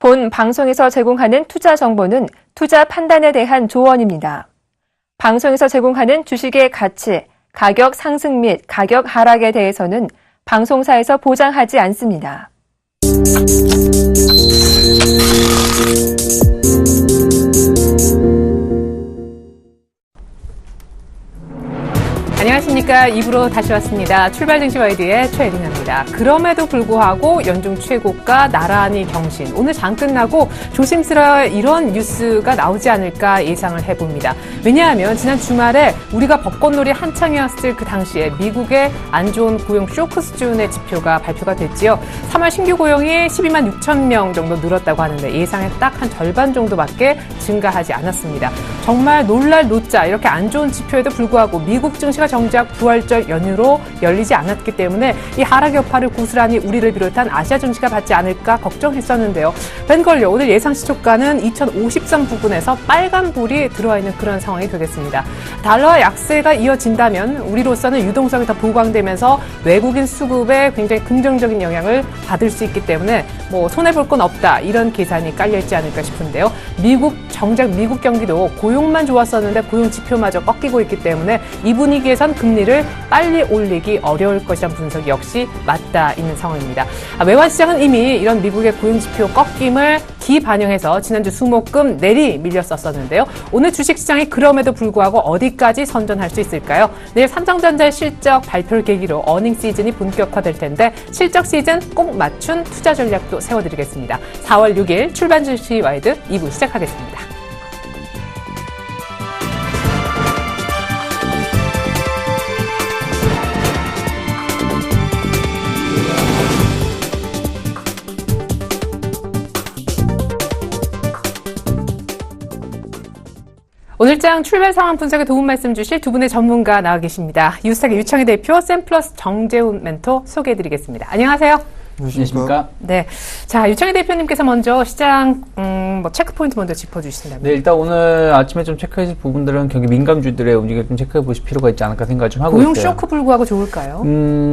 본 방송에서 제공하는 투자 정보는 투자 판단에 대한 조언입니다. 방송에서 제공하는 주식의 가치, 가격 상승 및 가격 하락에 대해서는 방송사에서 보장하지 않습니다. 안녕하십니까. 2부로 다시 왔습니다. 출발증시와이드의 최혜린입니다. 그럼에도 불구하고 연중 최고가 나란히 경신. 오늘 장 끝나고 조심스러워 이런 뉴스가 나오지 않을까 예상을 해봅니다. 왜냐하면 지난 주말에 우리가 벚꽃놀이 한창이었을 그 당시에 미국의 안 좋은 고용 쇼크 수준의 지표가 발표가 됐지요. 3월 신규 고용이 12만 6천 명 정도 늘었다고 하는데 예상의 딱 한 절반 정도밖에 증가하지 않았습니다. 정말 놀랄 노자 이렇게 안 좋은 지표에도 불구하고 미국 증시가 정작 부활절 연휴로 열리지 않았기 때문에 이 하락 여파를 고스란히 우리를 비롯한 아시아 증시가 받지 않을까 걱정했었는데요. 웬걸요, 오늘 예상 시초가는 2053 부근에서 빨간불이 들어와 있는 그런 상황이 되겠습니다. 달러와 약세가 이어진다면 우리로서는 유동성이 더 보강되면서 외국인 수급에 굉장히 긍정적인 영향을 받을 수 있기 때문에 손해볼 건 없다 이런 계산이 깔려있지 않을까 싶은데요. 정작 미국 경기도 고용만 좋았었는데 고용 지표마저 꺾이고 있기 때문에 이 분위기에선 금리를 빨리 올리기 어려울 것이란 분석이 역시 맞닿아 있는 상황입니다. 외환 시장은 이미 이런 미국의 고용 지표 꺾임을 기반영해서 지난주 수목금 내리 밀렸었는데요. 오늘 주식시장이 그럼에도 불구하고 어디까지 선전할 수 있을까요? 내일 삼성전자의 실적 발표를 계기로 어닝 시즌이 본격화될 텐데 실적 시즌 꼭 맞춘 투자 전략도 세워드리겠습니다. 4월 6일 출발증시와이드 2부 시작하겠습니다. 오늘장 출발 상황 분석에 도움 말씀 주실 두 분의 전문가 나와 계십니다. 유스탁의 유창희 대표, 샘플러스 정재훈 멘토 소개해드리겠습니다. 안녕하세요. 안녕하십니까? 네. 자, 유창희 대표님께서 먼저 시장, 체크포인트 먼저 짚어주신다면. 네, 일단 오늘 아침에 좀 체크하실 부분들은 경기 민감주들의 움직임을 좀 체크해 보실 필요가 있지 않을까 생각을 좀 하고 있어요. 고용 쇼크 불구하고 좋을까요?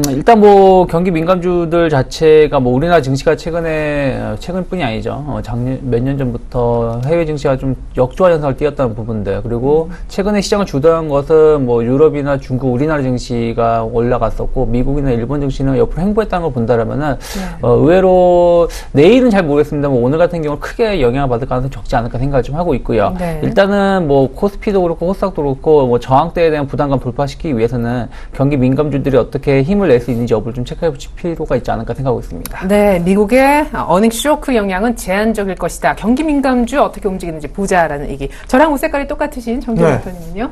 일단 경기 민감주들 자체가 우리나라 증시가 최근뿐이 아니죠. 몇 년 전부터 해외 증시가 좀 역조화 현상을 띄었다는 부분들, 그리고 최근에 시장을 주도한 것은 유럽이나 중국, 우리나라 증시가 올라갔었고, 미국이나 일본 증시는 옆으로 횡보했다는 걸 본다라면은, 의외로 내일은 잘 모르겠습니다만 오늘 같은 경우는 크게 영향을 받을 가능성이 적지 않을까 생각을 좀 하고 있고요. 네. 일단은 코스피도 그렇고 코스닥도 그렇고 저항대에 대한 부담감 돌파시키기 위해서는 경기 민감주들이 어떻게 힘을 낼 수 있는지 여부를 좀 체크해 보실 필요가 있지 않을까 생각하고 있습니다. 네, 미국의 어닝 쇼크 영향은 제한적일 것이다. 경기 민감주 어떻게 움직이는지 보자라는 얘기. 저랑 옷 색깔이 똑같으신 정재훈 대표님은요?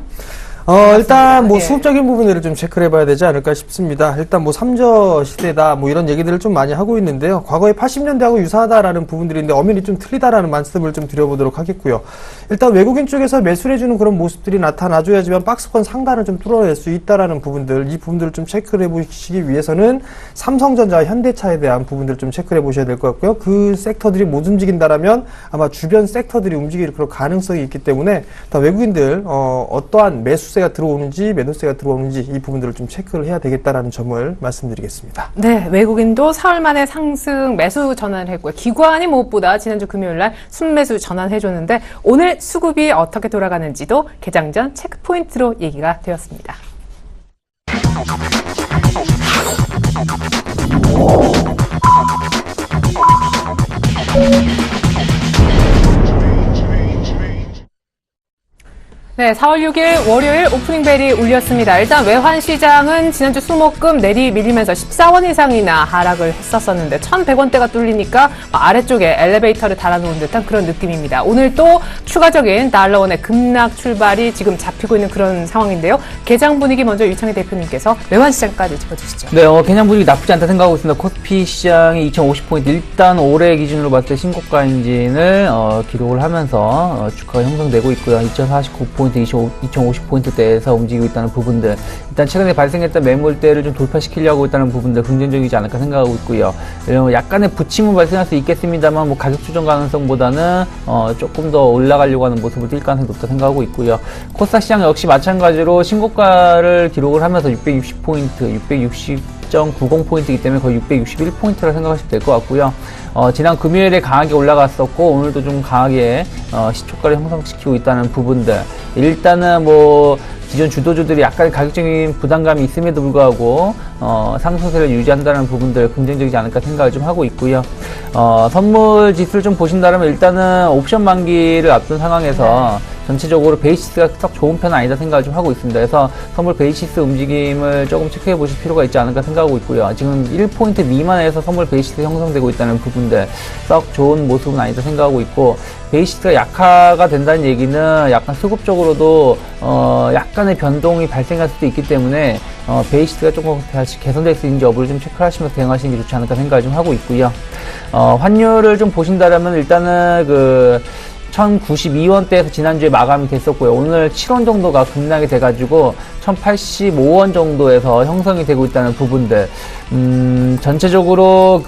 일단 수급적인 부분들을 좀 체크를 해봐야 되지 않을까 싶습니다. 일단 삼저 시대다 이런 얘기들을 좀 많이 하고 있는데요. 과거의 80년대하고 유사하다라는 부분들인데 엄연히 좀 틀리다라는 말씀을 좀 드려보도록 하겠고요. 일단 외국인 쪽에서 매수를 해주는 그런 모습들이 나타나줘야지만 박스권 상단을 좀 뚫어낼 수 있다라는 부분들, 이 부분들을 좀 체크를 해보시기 위해서는 삼성전자와 현대차에 대한 부분들을 좀 체크를 해보셔야 될 것 같고요. 그 섹터들이 못 움직인다라면 아마 주변 섹터들이 움직일 그런 가능성이 있기 때문에 외국인들 어떠한 매수세가 들어오는지 매도세가 들어오는지 이 부분들을 좀 체크를 해야 되겠다라는 점을 말씀드리겠습니다. 네, 외국인도 사흘 만에 상승 매수 전환을 했고요. 기관이 무엇보다 지난주 금요일날 순매수 전환해줬는데 오늘 수급이 어떻게 돌아가는지도 개장 전 체크포인트로 얘기가 되었습니다. 네, 4월 6일 월요일 오프닝벨이 울렸습니다. 일단 외환시장은 지난주 수목금 내리 밀리면서 14원 이상이나 하락을 했었는데 1,100원대가 뚫리니까 아래쪽에 엘리베이터를 달아놓은 듯한 그런 느낌입니다. 오늘 또 추가적인 달러원의 급락 출발이 지금 잡히고 있는 그런 상황인데요. 개장 분위기 먼저 유창희 대표님께서 외환시장까지 짚어주시죠. 네, 개장 분위기 나쁘지 않다 생각하고 있습니다. 코스피 시장이 2,050포인트, 일단 올해 기준으로 봤을 때 신고가 행진을 기록을 하면서 주가가 형성되고 있고요. 2,049포인트 2,050포인트대에서 움직이고 있다는 부분들, 일단 최근에 발생했던 매물대를 좀 돌파시키려고 있다는 부분들 긍정적이지 않을까 생각하고 있고요. 약간의 부침은 발생할 수 있겠습니다만 가격 수정 가능성보다는 조금 더 올라가려고 하는 모습을 띌 가능성이 높다 생각하고 있고요. 코스닥 시장 역시 마찬가지로 신고가를 기록을 하면서 660포인트, 660.90포인트이기 때문에 거의 661포인트라 생각하시면 될 것 같고요. 지난 금요일에 강하게 올라갔었고 오늘도 좀 강하게 시초가를 형성시키고 있다는 부분들. 일단은 뭐 기존 주도주들이 약간 가격적인 부담감이 있음에도 불구하고 상승세를 유지한다는 부분들 긍정적이지 않을까 생각을 좀 하고 있고요. 선물 지수를 좀 보신다면 일단은 옵션 만기를 앞둔 상황에서 전체적으로 베이시스가 썩 좋은 편은 아니다 생각을 좀 하고 있습니다. 그래서 선물 베이시스 움직임을 조금 체크해 보실 필요가 있지 않을까 생각하고 있고요. 지금 1포인트 미만에서 선물 베이시스 형성되고 있다는 부분들 썩 좋은 모습은 아니다 생각하고 있고, 베이시스가 약화가 된다는 얘기는 약간 수급적으로도 약간의 변동이 발생할 수도 있기 때문에 베이시스가 조금 다시 개선될 수 있는지 여부를 좀 체크하시면서 대응하시는 게 좋지 않을까 생각을 좀 하고 있고요. 환율을 좀 보신다면 일단은 1092원대에서 지난주에 마감이 됐었고요. 오늘 7원 정도가 급락이 돼가지고 1085원 정도에서 형성이 되고 있다는 부분들. 전체적으로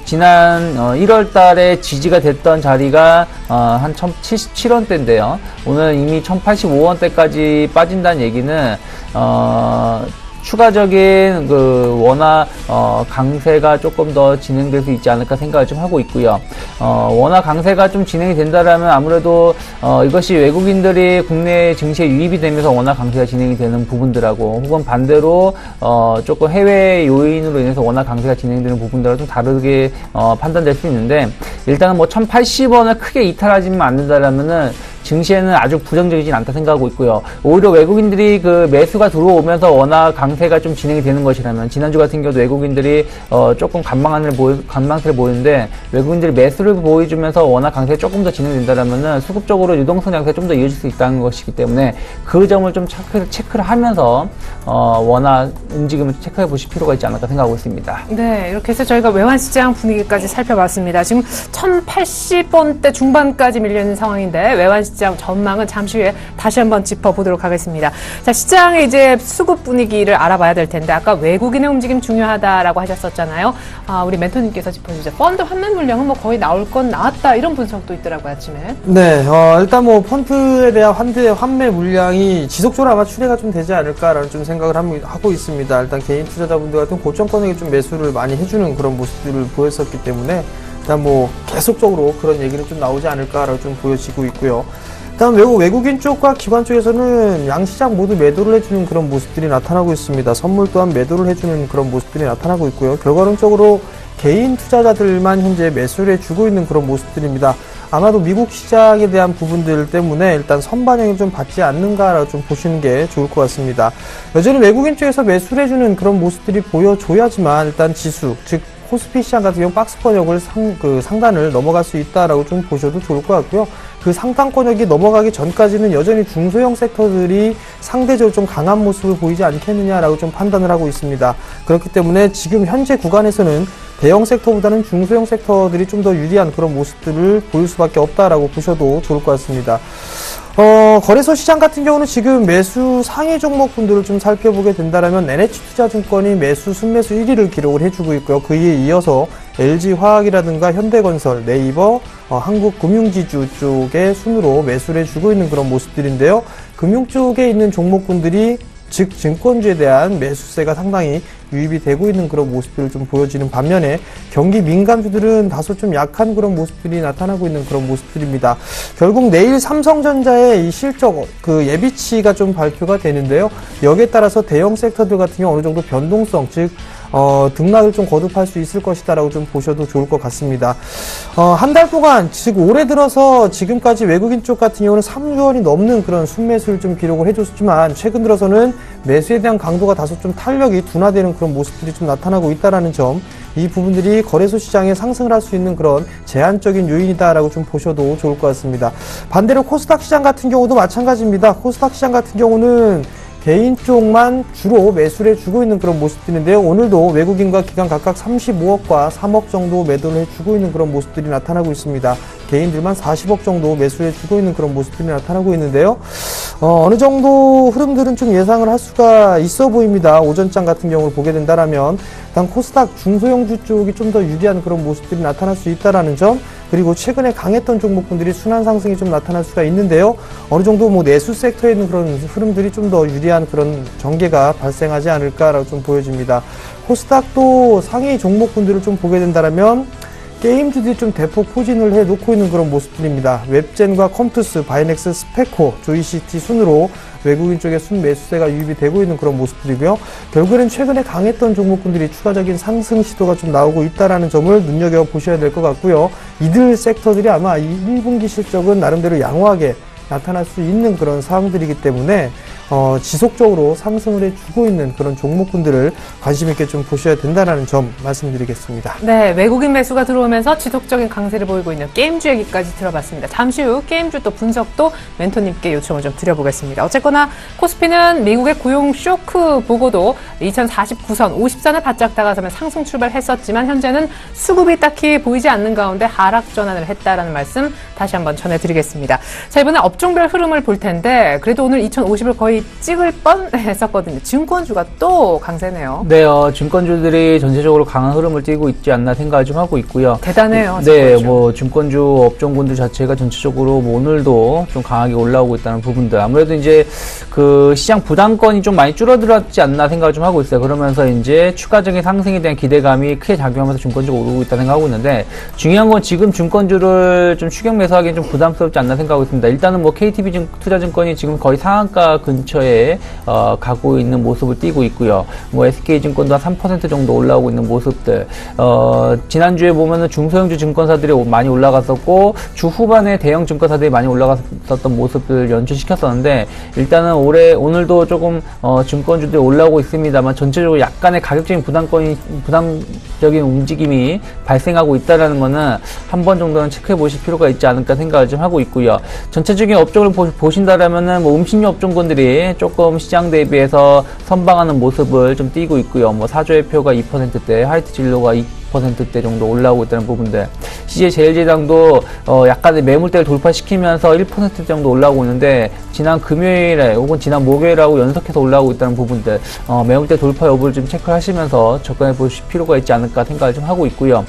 지난 1월 달에 지지가 됐던 자리가 한 1077원대인데요. 오늘 이미 1085원대까지 빠진다는 얘기는 추가적인 원화 강세가 조금 더 진행될 수 있지 않을까 생각을 좀 하고 있고요. 원화 강세가 좀 진행이 된다라면 아무래도 이것이 외국인들이 국내 증시에 유입이 되면서 원화 강세가 진행이 되는 부분들하고, 혹은 반대로 조금 해외 요인으로 인해서 원화 강세가 진행되는 부분들하고 좀 다르게 판단될 수 있는데, 일단은 뭐 1080원을 크게 이탈하지만 않는다라면은 증시에는 아주 부정적이진 않다 생각하고 있고요. 오히려 외국인들이 매수가 들어오면서 원화 강세가 좀 진행이 되는 것이라면, 지난주 같은 경우도 외국인들이 조금 관망세를 보이는데 외국인들이 매수를 보여주면서 원화 강세가 조금 더 진행된다라면은 수급적으로 유동성 장세가 좀 더 이어질 수 있다는 것이기 때문에 그 점을 좀 체크를 하면서 원화 움직임을 체크해 보실 필요가 있지 않을까 생각하고 있습니다. 네, 이렇게 해서 저희가 외환시장 분위기까지 살펴봤습니다. 지금 1080원대 중반까지 밀려있는 상황인데 외환시장 전망은 잠시 후에 다시 한번 짚어보도록 하겠습니다. 자, 시장의 이제 수급 분위기를 알아봐야 될 텐데, 아까 외국인의 움직임 중요하다라고 하셨었잖아요. 우리 멘토님께서 짚어주죠. 펀드 환매 물량은 뭐 거의 나올 건 나왔다, 이런 분석도 있더라고요, 아침에. 네, 일단 뭐 펀드에 대한 환매 물량이 지속적으로 아마 추례가 좀 되지 않을까라는 좀 생각을 하고 있습니다. 일단 개인 투자자분들 같은 고점권에게 좀 매수를 많이 해주는 그런 모습들을 보였었기 때문에 일단 뭐 계속적으로 그런 얘기는 좀 나오지 않을까라고 좀 보여지고 있고요. 일단 외국인 쪽과 기관 쪽에서는 양시장 모두 매도를 해주는 그런 모습들이 나타나고 있습니다. 선물 또한 매도를 해주는 그런 모습들이 나타나고 있고요. 결과론적으로 개인 투자자들만 현재 매수를 해주고 있는 그런 모습들입니다. 아마도 미국 시장에 대한 부분들 때문에 일단 선반영이 좀 받지 않는가라고 좀 보시는 게 좋을 것 같습니다. 여전히 외국인 쪽에서 매수를 해주는 그런 모습들이 보여줘야지만 일단 지수, 즉 코스피 시장 같은 경우 박스권역을 상단을 넘어갈 수 있다라고 좀 보셔도 좋을 것 같고요. 그 상단권역이 넘어가기 전까지는 여전히 중소형 섹터들이 상대적으로 좀 강한 모습을 보이지 않겠느냐라고 좀 판단을 하고 있습니다. 그렇기 때문에 지금 현재 구간에서는 대형 섹터보다는 중소형 섹터들이 좀 더 유리한 그런 모습들을 보일 수밖에 없다라고 보셔도 좋을 것 같습니다. 거래소 시장 같은 경우는 지금 매수 상위 종목분들을 좀 살펴보게 된다면 NH투자증권이 매수 순매수 1위를 기록을 해주고 있고요. 그에 이어서 LG화학이라든가 현대건설, 네이버, 한국금융지주 쪽의 순으로 매수를 해주고 있는 그런 모습들인데요. 금융 쪽에 있는 종목군들이 즉 증권주에 대한 매수세가 상당히 유입이 되고 있는 그런 모습들을 좀 보여지는 반면에 경기 민감주들은 다소 좀 약한 그런 모습들이 나타나고 있는 그런 모습들입니다. 결국 내일 삼성전자의 이 실적 예비치가 좀 발표가 되는데요. 여기에 따라서 대형 섹터들 같은 경우 어느 정도 변동성, 즉 등락을 좀 거듭할 수 있을 것이다라고 좀 보셔도 좋을 것 같습니다. 한 달 동안, 즉 올해 들어서 지금까지 외국인 쪽 같은 경우는 3조 원이 넘는 그런 순매수를 좀 기록을 해줬지만 최근 들어서는 매수에 대한 강도가 다소 좀 탄력이 둔화되는 그런 모습들이 좀 나타나고 있다라는 점, 이 부분들이 거래소 시장에 상승을 할 수 있는 그런 제한적인 요인이다라고 좀 보셔도 좋을 것 같습니다. 반대로 코스닥 시장 같은 경우도 마찬가지입니다. 코스닥 시장 같은 경우는 개인 쪽만 주로 매수를 해주고 있는 그런 모습들인데요. 오늘도 외국인과 기관 각각 35억과 3억 정도 매도를 해주고 있는 그런 모습들이 나타나고 있습니다. 개인들만 40억 정도 매수를 해주고 있는 그런 모습들이 나타나고 있는데요. 어느 정도 흐름들은 좀 예상을 할 수가 있어 보입니다. 오전장 같은 경우를 보게 된다면 일단 코스닥 중소형주 쪽이 좀 더 유리한 그런 모습들이 나타날 수 있다라는 점, 그리고 최근에 강했던 종목분들이 순환 상승이 좀 나타날 수가 있는데요. 어느 정도 내수 섹터에 있는 그런 흐름들이 좀 더 유리한 그런 전개가 발생하지 않을까라고 좀 보여집니다. 코스닥도 상위 종목분들을 좀 보게 된다면 게임주들이 좀 대폭 포진을 해놓고 있는 그런 모습들입니다. 웹젠과 컴투스, 바이넥스, 스페코, 조이시티 순으로 외국인 쪽에 순 매수세가 유입이 되고 있는 그런 모습들이고요. 결국에는 최근에 강했던 종목군들이 추가적인 상승 시도가 좀 나오고 있다는 점을 눈여겨보셔야 될 것 같고요. 이들 섹터들이 아마 1분기 실적은 나름대로 양호하게 나타날 수 있는 그런 상황들이기 때문에 지속적으로 상승을 해주고 있는 그런 종목군들을 관심 있게 좀 보셔야 된다는 점 말씀드리겠습니다. 네, 외국인 매수가 들어오면서 지속적인 강세를 보이고 있는 게임주 얘기까지 들어봤습니다. 잠시 후 게임주 또 분석도 멘토님께 요청을 좀 드려보겠습니다. 어쨌거나 코스피는 미국의 고용 쇼크 보고도 2049선, 50선을 바짝 다가서면 상승 출발했었지만 현재는 수급이 딱히 보이지 않는 가운데 하락 전환을 했다라는 말씀 다시 한번 전해드리겠습니다. 자, 이번에 업종별 흐름을 볼 텐데 그래도 오늘 2050을 거의 찍을 뻔 했었거든요. 증권주가 또 강세네요. 네, 증권주들이 전체적으로 강한 흐름을 띠고 있지 않나 생각을 좀 하고 있고요. 대단해요. 네, 증권주. 증권주 업종군들 자체가 전체적으로 오늘도 좀 강하게 올라오고 있다는 부분들. 아무래도 이제 그 시장 부담권이 좀 많이 줄어들었지 않나 생각을 좀 하고 있어요. 그러면서 이제 추가적인 상승에 대한 기대감이 크게 작용하면서 증권주가 오르고 있다 생각하고 있는데 중요한 건 지금 증권주를 좀 추격 매수하기엔 좀 부담스럽지 않나 생각하고 있습니다. 일단은 뭐 KTB 투자증권이 지금 거의 상한가 근처에 가고 있는 모습을 띠고 있고요. 뭐 SK증권도 한 3% 정도 올라오고 있는 모습들. 지난주에 보면은 중소형주 증권사들이 많이 올라갔었고 주 후반에 대형 증권사들이 많이 올라갔었던 모습들 연출시켰었는데 일단은 오늘도 조금 증권주들이 올라오고 있습니다만 전체적으로 약간의 가격적인 부담적인 움직임이 발생하고 있다라는 거는 한 번 정도는 체크해 보실 필요가 있지 않을까 생각을 좀 하고 있고요. 전체적인 업종을 보신다라면은 뭐 음식료 업종군들이 조금 시장 대비해서 선방하는 모습을 좀 띄고 있고요. 뭐 사조회표가 2%대, 하이트진로가 2%대 정도 올라오고 있다는 부분들. CJ제일제당도 약간의 매물대를 돌파시키면서 1% 정도 올라오고 있는데 지난 금요일에 혹은 지난 목요일하고 연속해서 올라오고 있다는 부분들 매물대 돌파 여부를 좀 체크하시면서 접근해 보실 필요가 있지 않을까 생각을 좀 하고 있고요.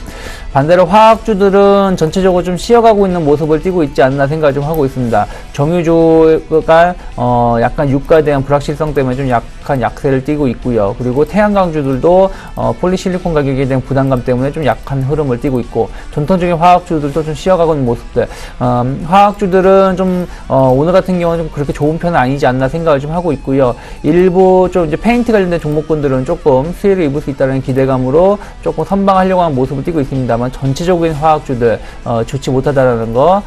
반대로 화학주들은 전체적으로 좀 쉬어가고 있는 모습을 띠고 있지 않나 생각을 좀 하고 있습니다. 정유주가 약간 유가에 대한 불확실성 때문에 좀 약간 약세를 띠고 있고요. 그리고 태양광주들도 폴리실리콘 가격에 대한 부담감 때문에 좀 약한 흐름을 띠고 있고 전통적인 화학주들도 좀 쉬어가고 있는 모습들. 화학주들은 좀 오늘 같은 경우는 좀 그렇게 좋은 편은 아니지 않나 생각을 좀 하고 있고요. 일부 좀 이제 페인트 관련된 종목군들은 조금 수혜를 입을 수 있다는 기대감으로 조금 선방하려고 하는 모습을 띠고 있습니다만 전체적인 화학주들 좋지 못하다라는 거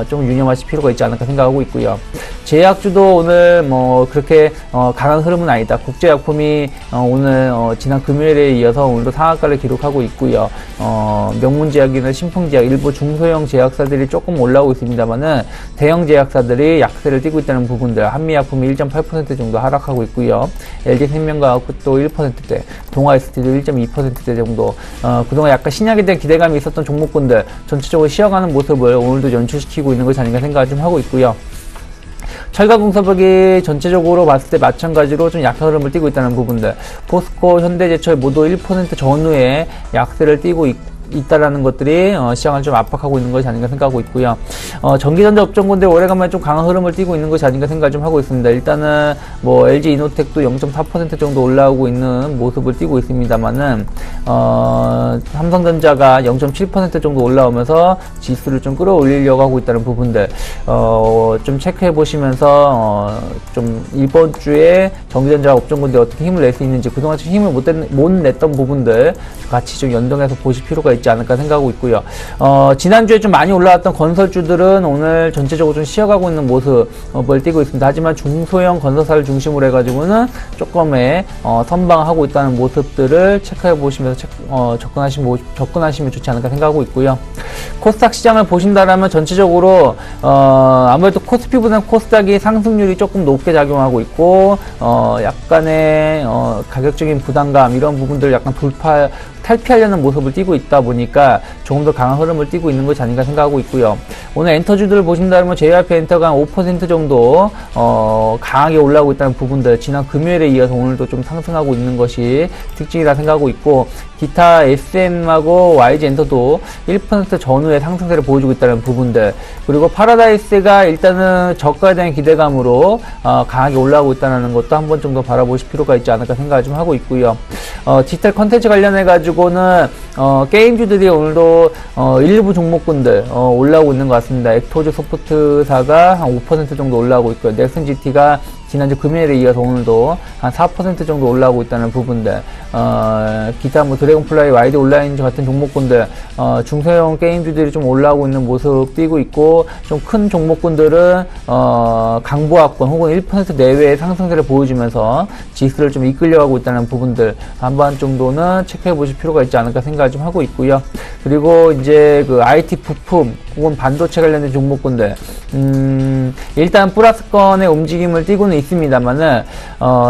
좀 유념하실 필요가 있지 않을까 생각하고 있고요. 제약주도 오늘 뭐 그렇게 강한 흐름은 아니다. 국제약품이 오늘 지난 금요일에 이어서 오늘도 상한가를 기록하고 있고요. 명문제약이나 신풍제약 일부 중소형 제약사들이 조금 올라오고 있습니다만은 대형 제약사들이 약세를 띠고 있다는 부분들. 한미약품이 1.8% 정도 하락하고 있고요. LG생명과학도 1%대, 동아ST도 1.2%대 정도. 그동안 약간 신약에 대한 기대감이 있었던 종목군들 전체적으로 쉬어가는 모습을 오늘도 연출시키고 있는 것이 아닌가 생각을 좀 하고 있고요. 철가공사박이 전체적으로 봤을 때 마찬가지로 좀 약한 흐름을 띠고 있다는 부분들. 포스코, 현대제철 모두 1% 전후에 약세를 띠고 있다라는 것들이 시장을 좀 압박하고 있는 것이 아닌가 생각하고 있고요. 전기전자 업종군들 오래간만에 좀 강한 흐름을 띠고 있는 것이 아닌가 생각을 좀 하고 있습니다. 일단은 뭐 LG 이노텍도 0.4% 정도 올라오고 있는 모습을 띠고 있습니다만은 삼성전자가 0.7% 정도 올라오면서 지수를 좀 끌어올리려고 하고 있다는 부분들 좀 체크해 보시면서 좀 이번 주에 전기전자 업종군들 어떻게 힘을 낼 수 있는지 그동안 좀 힘을 못 냈던 부분들 같이 좀 연동해서 보실 필요가 있지 않을까 생각하고 있고요. 지난주에 좀 많이 올라왔던 건설주들은 오늘 전체적으로 좀 쉬어가고 있는 모습을 띠고 있습니다. 하지만 중소형 건설사를 중심으로 해가지고는 조금의 선방하고 있다는 모습들을 체크해 보시면서 접근하시면 좋지 않을까 생각하고 있고요. 코스닥 시장을 보신다라면 전체적으로 아무래도 코스피보다는 코스닥이 상승률이 조금 높게 작용하고 있고 약간의 가격적인 부담감 이런 부분들을 약간 탈피하려는 모습을 띠고 있다 보니까 조금 더 강한 흐름을 띠고 있는 것이 아닌가 생각하고 있고요. 오늘 엔터주들을 보신다면 JYP 엔터가 한 5% 정도 강하게 올라오고 있다는 부분들 지난 금요일에 이어서 오늘도 좀 상승하고 있는 것이 특징이라 생각하고 있고 기타 SM하고 YG 엔터도 1% 전후의 상승세를 보여주고 있다는 부분들 그리고 파라다이스가 일단은 저가에 대한 기대감으로 강하게 올라오고 있다는 것도 한 번 정도 바라보실 필요가 있지 않을까 생각을 좀 하고 있고요. 디지털 컨텐츠 관련해 가지고 그리고는 게임주들이 오늘도 일부 종목군들 올라오고 있는 것 같습니다. 액토즈 소프트사가 한 5% 정도 올라오고 있고요. 넥슨 GT가 지난주 금요일에 이어서 오늘도 한 4% 정도 올라오고 있다는 부분들, 기타 뭐 드래곤플라이, 와이드 온라인즈 같은 종목군들, 중소형 게임주들이 좀 올라오고 있는 모습 띄고 있고, 좀 큰 종목군들은, 강보합권 혹은 1% 내외의 상승세를 보여주면서 지수를 좀 이끌려가고 있다는 부분들, 한번 정도는 체크해 보실 필요가 있지 않을까 생각을 좀 하고 있고요. 그리고 이제 그 IT 부품 혹은 반도체 관련된 종목군들, 일단 플러스권의 움직임을 띄고는 있습니다만은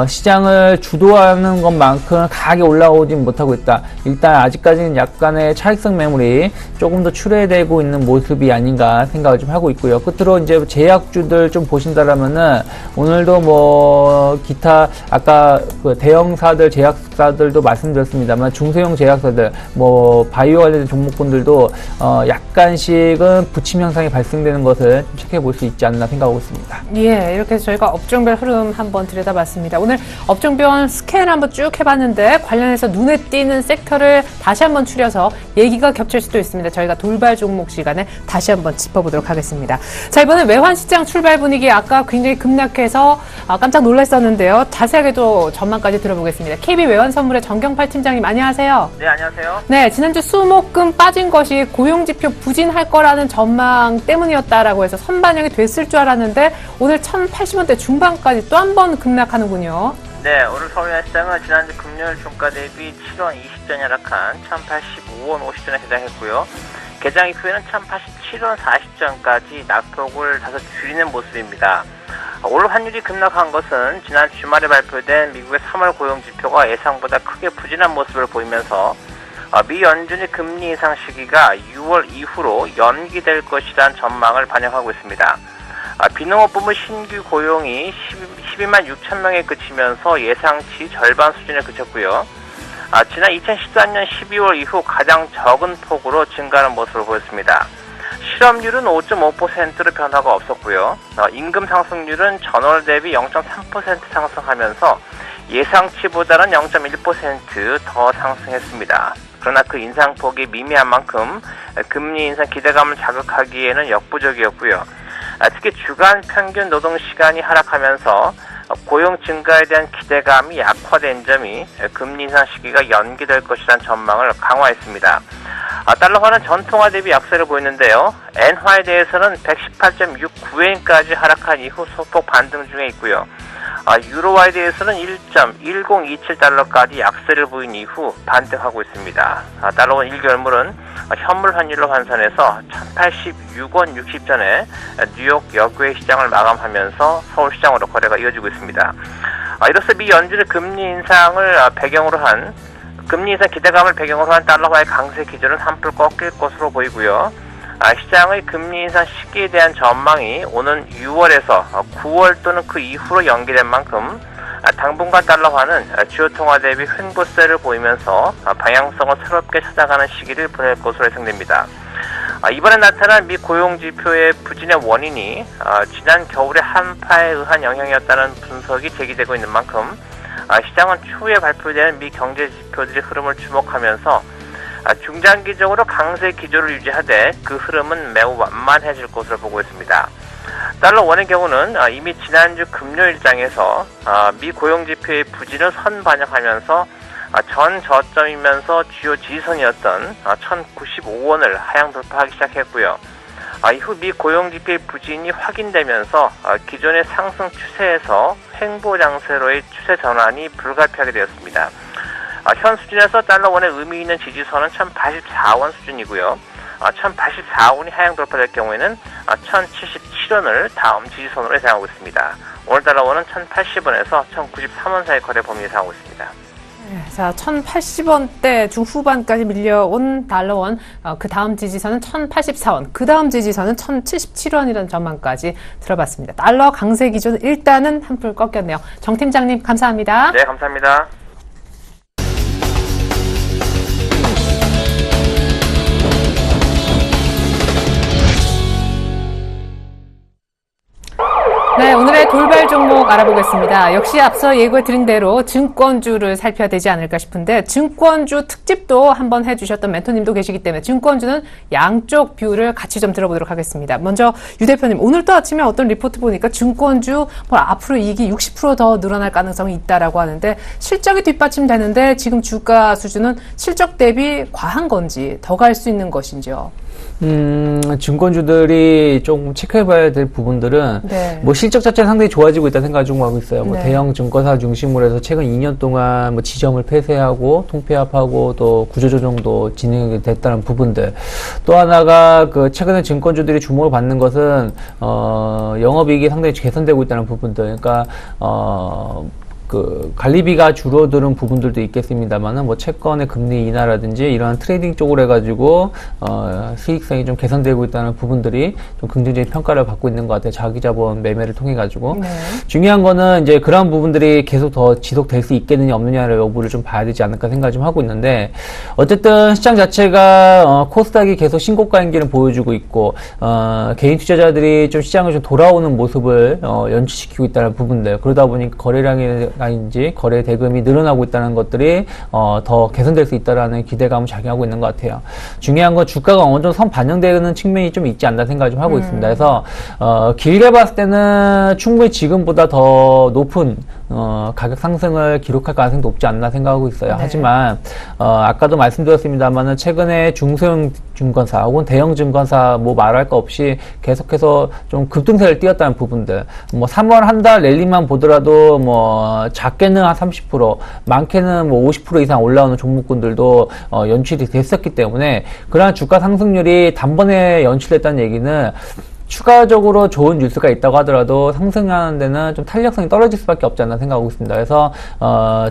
시장을 주도하는 것만큼 강하게 올라오진 못하고 있다. 일단 아직까지는 약간의 차익성 매물이 조금 더 출회되고 있는 모습이 아닌가 생각을 좀 하고 있고요. 끝으로 이제 제약주들 좀 보신다라면은 오늘도 뭐 기타 아까 그 대형사들 제약사들도 말씀드렸습니다만 중소형 제약사들 뭐 바이오 관련된 종목군들도 약간씩은 부침 현상이 발생되는 것을 체크해 볼 수 있지 않나 생각하고 있습니다. 예, 이렇게 해서 저희가 업종별 흐름 한번 들여다봤습니다. 오늘 업종별 스캔 한번 쭉 해봤는데 관련해서 눈에 띄는 섹터를 다시 한번 추려서 얘기가 겹칠 수도 있습니다. 저희가 돌발 종목 시간에 다시 한번 짚어보도록 하겠습니다. 자, 이번엔 외환시장 출발 분위기 아까 굉장히 급락해서 깜짝 놀랐었는데요. 자세하게 또 전망까지 들어보겠습니다. KB 외환선물의 정경팔 팀장님 안녕하세요. 네, 안녕하세요. 네, 지난주 수목금 빠진 것이 고용지표 부진할 거라는 전망 때문이었다라고 해서 선반영이 됐을 줄 알았는데 오늘 1,080원대 중반까지 또 한 번 급락하는군요. 네, 오늘 서울시장은 지난주 금요일 종가 대비 7원 20전이 하락한 1,085원 50전에 개장했고요. 개장 이후에는 1,087원 40전까지 낙폭을 다소 줄이는 모습입니다. 오늘 환율이 급락한 것은 지난 주말에 발표된 미국의 3월 고용지표가 예상보다 크게 부진한 모습을 보이면서 미 연준의 금리 인상 시기가 6월 이후로 연기될 것이라는 전망을 반영하고 있습니다. 비농업 부문 신규 고용이 12만 6천 명에 그치면서 예상치 절반 수준에 그쳤고요. 지난 2014년 12월 이후 가장 적은 폭으로 증가하는 모습을 보였습니다. 실업률은 5.5%로 변화가 없었고요. 임금 상승률은 전월 대비 0.3% 상승하면서 예상치보다는 0.1% 더 상승했습니다. 그러나 그 인상폭이 미미한 만큼 금리 인상 기대감을 자극하기에는 역부족이었고요. 특히 주간 평균 노동시간이 하락하면서 고용 증가에 대한 기대감이 약화된 점이 금리 인상 시기가 연기될 것이라는 전망을 강화했습니다. 달러화는 전통화 대비 약세를 보이는데요. 엔화에 대해서는 118.69엔까지 하락한 이후 소폭 반등 중에 있고요. 유로화에 대해서는 1.1027달러까지 약세를 보인 이후 반등하고 있습니다. 달러원 1개월물은 현물 환율로 환산해서 1,086원 60전에 뉴욕 여교의 시장을 마감하면서 서울시장으로 거래가 이어지고 있습니다. 이로써 미 연준의 금리 인상을 배경으로 한 금리 인상 기대감을 배경으로 한 달러화의 강세 기조는 한풀 꺾일 것으로 보이고요. 시장의 금리 인상 시기에 대한 전망이 오는 6월에서 9월 또는 그 이후로 연기된 만큼 당분간 달러화는 주요 통화 대비 횡보세를 보이면서 방향성을 새롭게 찾아가는 시기를 보낼 것으로 예상됩니다. 이번에 나타난 미 고용지표의 부진의 원인이 지난 겨울의 한파에 의한 영향이었다는 분석이 제기되고 있는 만큼 시장은 추후에 발표되는 미 경제 지표들의 흐름을 주목하면서 중장기적으로 강세 기조를 유지하되 그 흐름은 매우 완만해질 것으로 보고 있습니다. 달러 원의 경우는 이미 지난주 금요일장에서 미 고용지표의 부진을 선반영하면서 전 저점이면서 주요 지지선이었던 1,095원을 하향 돌파하기 시작했고요. 이후 미 고용지표의 부진이 확인되면서 기존의 상승 추세에서 횡보 장세로의 추세 전환이 불가피하게 되었습니다. 현 수준에서 달러원의 의미 있는 지지선은 1,084원 수준이고요. 1,084원이 하향 돌파될 경우에는 1,077원을 다음 지지선으로 예상하고 있습니다. 오늘 달러원은 1,080원에서 1,093원 사이 거래 범위 예상하고 있습니다. 자, 1,080원대 중후반까지 밀려온 달러원, 그 다음 지지선은 1,084원, 그 다음 지지선은 1,077원이라는 전망까지 들어봤습니다. 달러 강세 기준 일단은 한풀 꺾였네요. 정 팀장님 감사합니다. 네, 감사합니다. 네, 오늘의 돌발 종목 알아보겠습니다. 역시 앞서 예고해드린 대로 증권주를 살펴야 되지 않을까 싶은데 증권주 특집도 한번 해주셨던 멘토님도 계시기 때문에 증권주는 양쪽 뷰를 같이 좀 들어보도록 하겠습니다. 먼저 유 대표님, 오늘 또 아침에 어떤 리포트 보니까 증권주 앞으로 이익이 60% 더 늘어날 가능성이 있다라고 하는데 실적이 뒷받침되는데 지금 주가 수준은 실적 대비 과한 건지 더 갈 수 있는 것인지요? 증권주들이 좀 체크해봐야 될 부분들은 네. 뭐 실적 자체는 상당히 좋아지고 있다는 생각을 좀 하고 있어요. 뭐 네. 대형 증권사 중심으로 해서 최근 2년 동안 뭐 지점을 폐쇄하고 통폐합하고 또 구조조정도 진행이 됐다는 부분들. 또 하나가 그 최근에 증권주들이 주목을 받는 것은 영업이익이 상당히 개선되고 있다는 부분들. 그러니까 그 관리비가 줄어드는 부분들도 있겠습니다만은 뭐 채권의 금리 인하라든지 이러한 트레이딩 쪽으로 해가지고 수익성이 좀 개선되고 있다는 부분들이 좀 긍정적인 평가를 받고 있는 것 같아요. 자기자본 매매를 통해 가지고. 네. 중요한 거는 이제 그런 부분들이 계속 더 지속될 수 있겠느냐 없느냐의 여부를 좀 봐야 되지 않을까 생각을 좀 하고 있는데, 어쨌든 시장 자체가 코스닥이 계속 신고가인기를 보여주고 있고 개인 투자자들이 좀 시장을 좀 돌아오는 모습을 연출시키고 있다는 부분들, 그러다 보니 거래량인지 거래 대금이 늘어나고 있다는 것들이 더 개선될 수 있다라는 기대감을 작용하고 있는 것 같아요. 중요한 건 주가가 어느 정도 선 반영되는 측면이 좀 있지 않나 생각을 좀 하고 있습니다. 그래서 길게 봤을 때는 충분히 지금보다 더 높은 가격 상승을 기록할 가능성이 높지 않나 생각하고 있어요. 네. 하지만 아까도 말씀드렸습니다만은 최근에 중소형 증권사 혹은 대형 증권사 뭐 말할 거 없이 계속해서 좀 급등세를 띄었다는 부분들, 뭐 3월 한 달 랠리만 보더라도 뭐 작게는 한 30%, 많게는 뭐 50% 이상 올라오는 종목군들도 연출이 됐었기 때문에 그러한 주가 상승률이 단번에 연출됐다는 얘기는 추가적으로 좋은 뉴스가 있다고 하더라도 상승하는 데는 좀 탄력성이 떨어질 수밖에 없지 않나 생각하고 있습니다. 그래서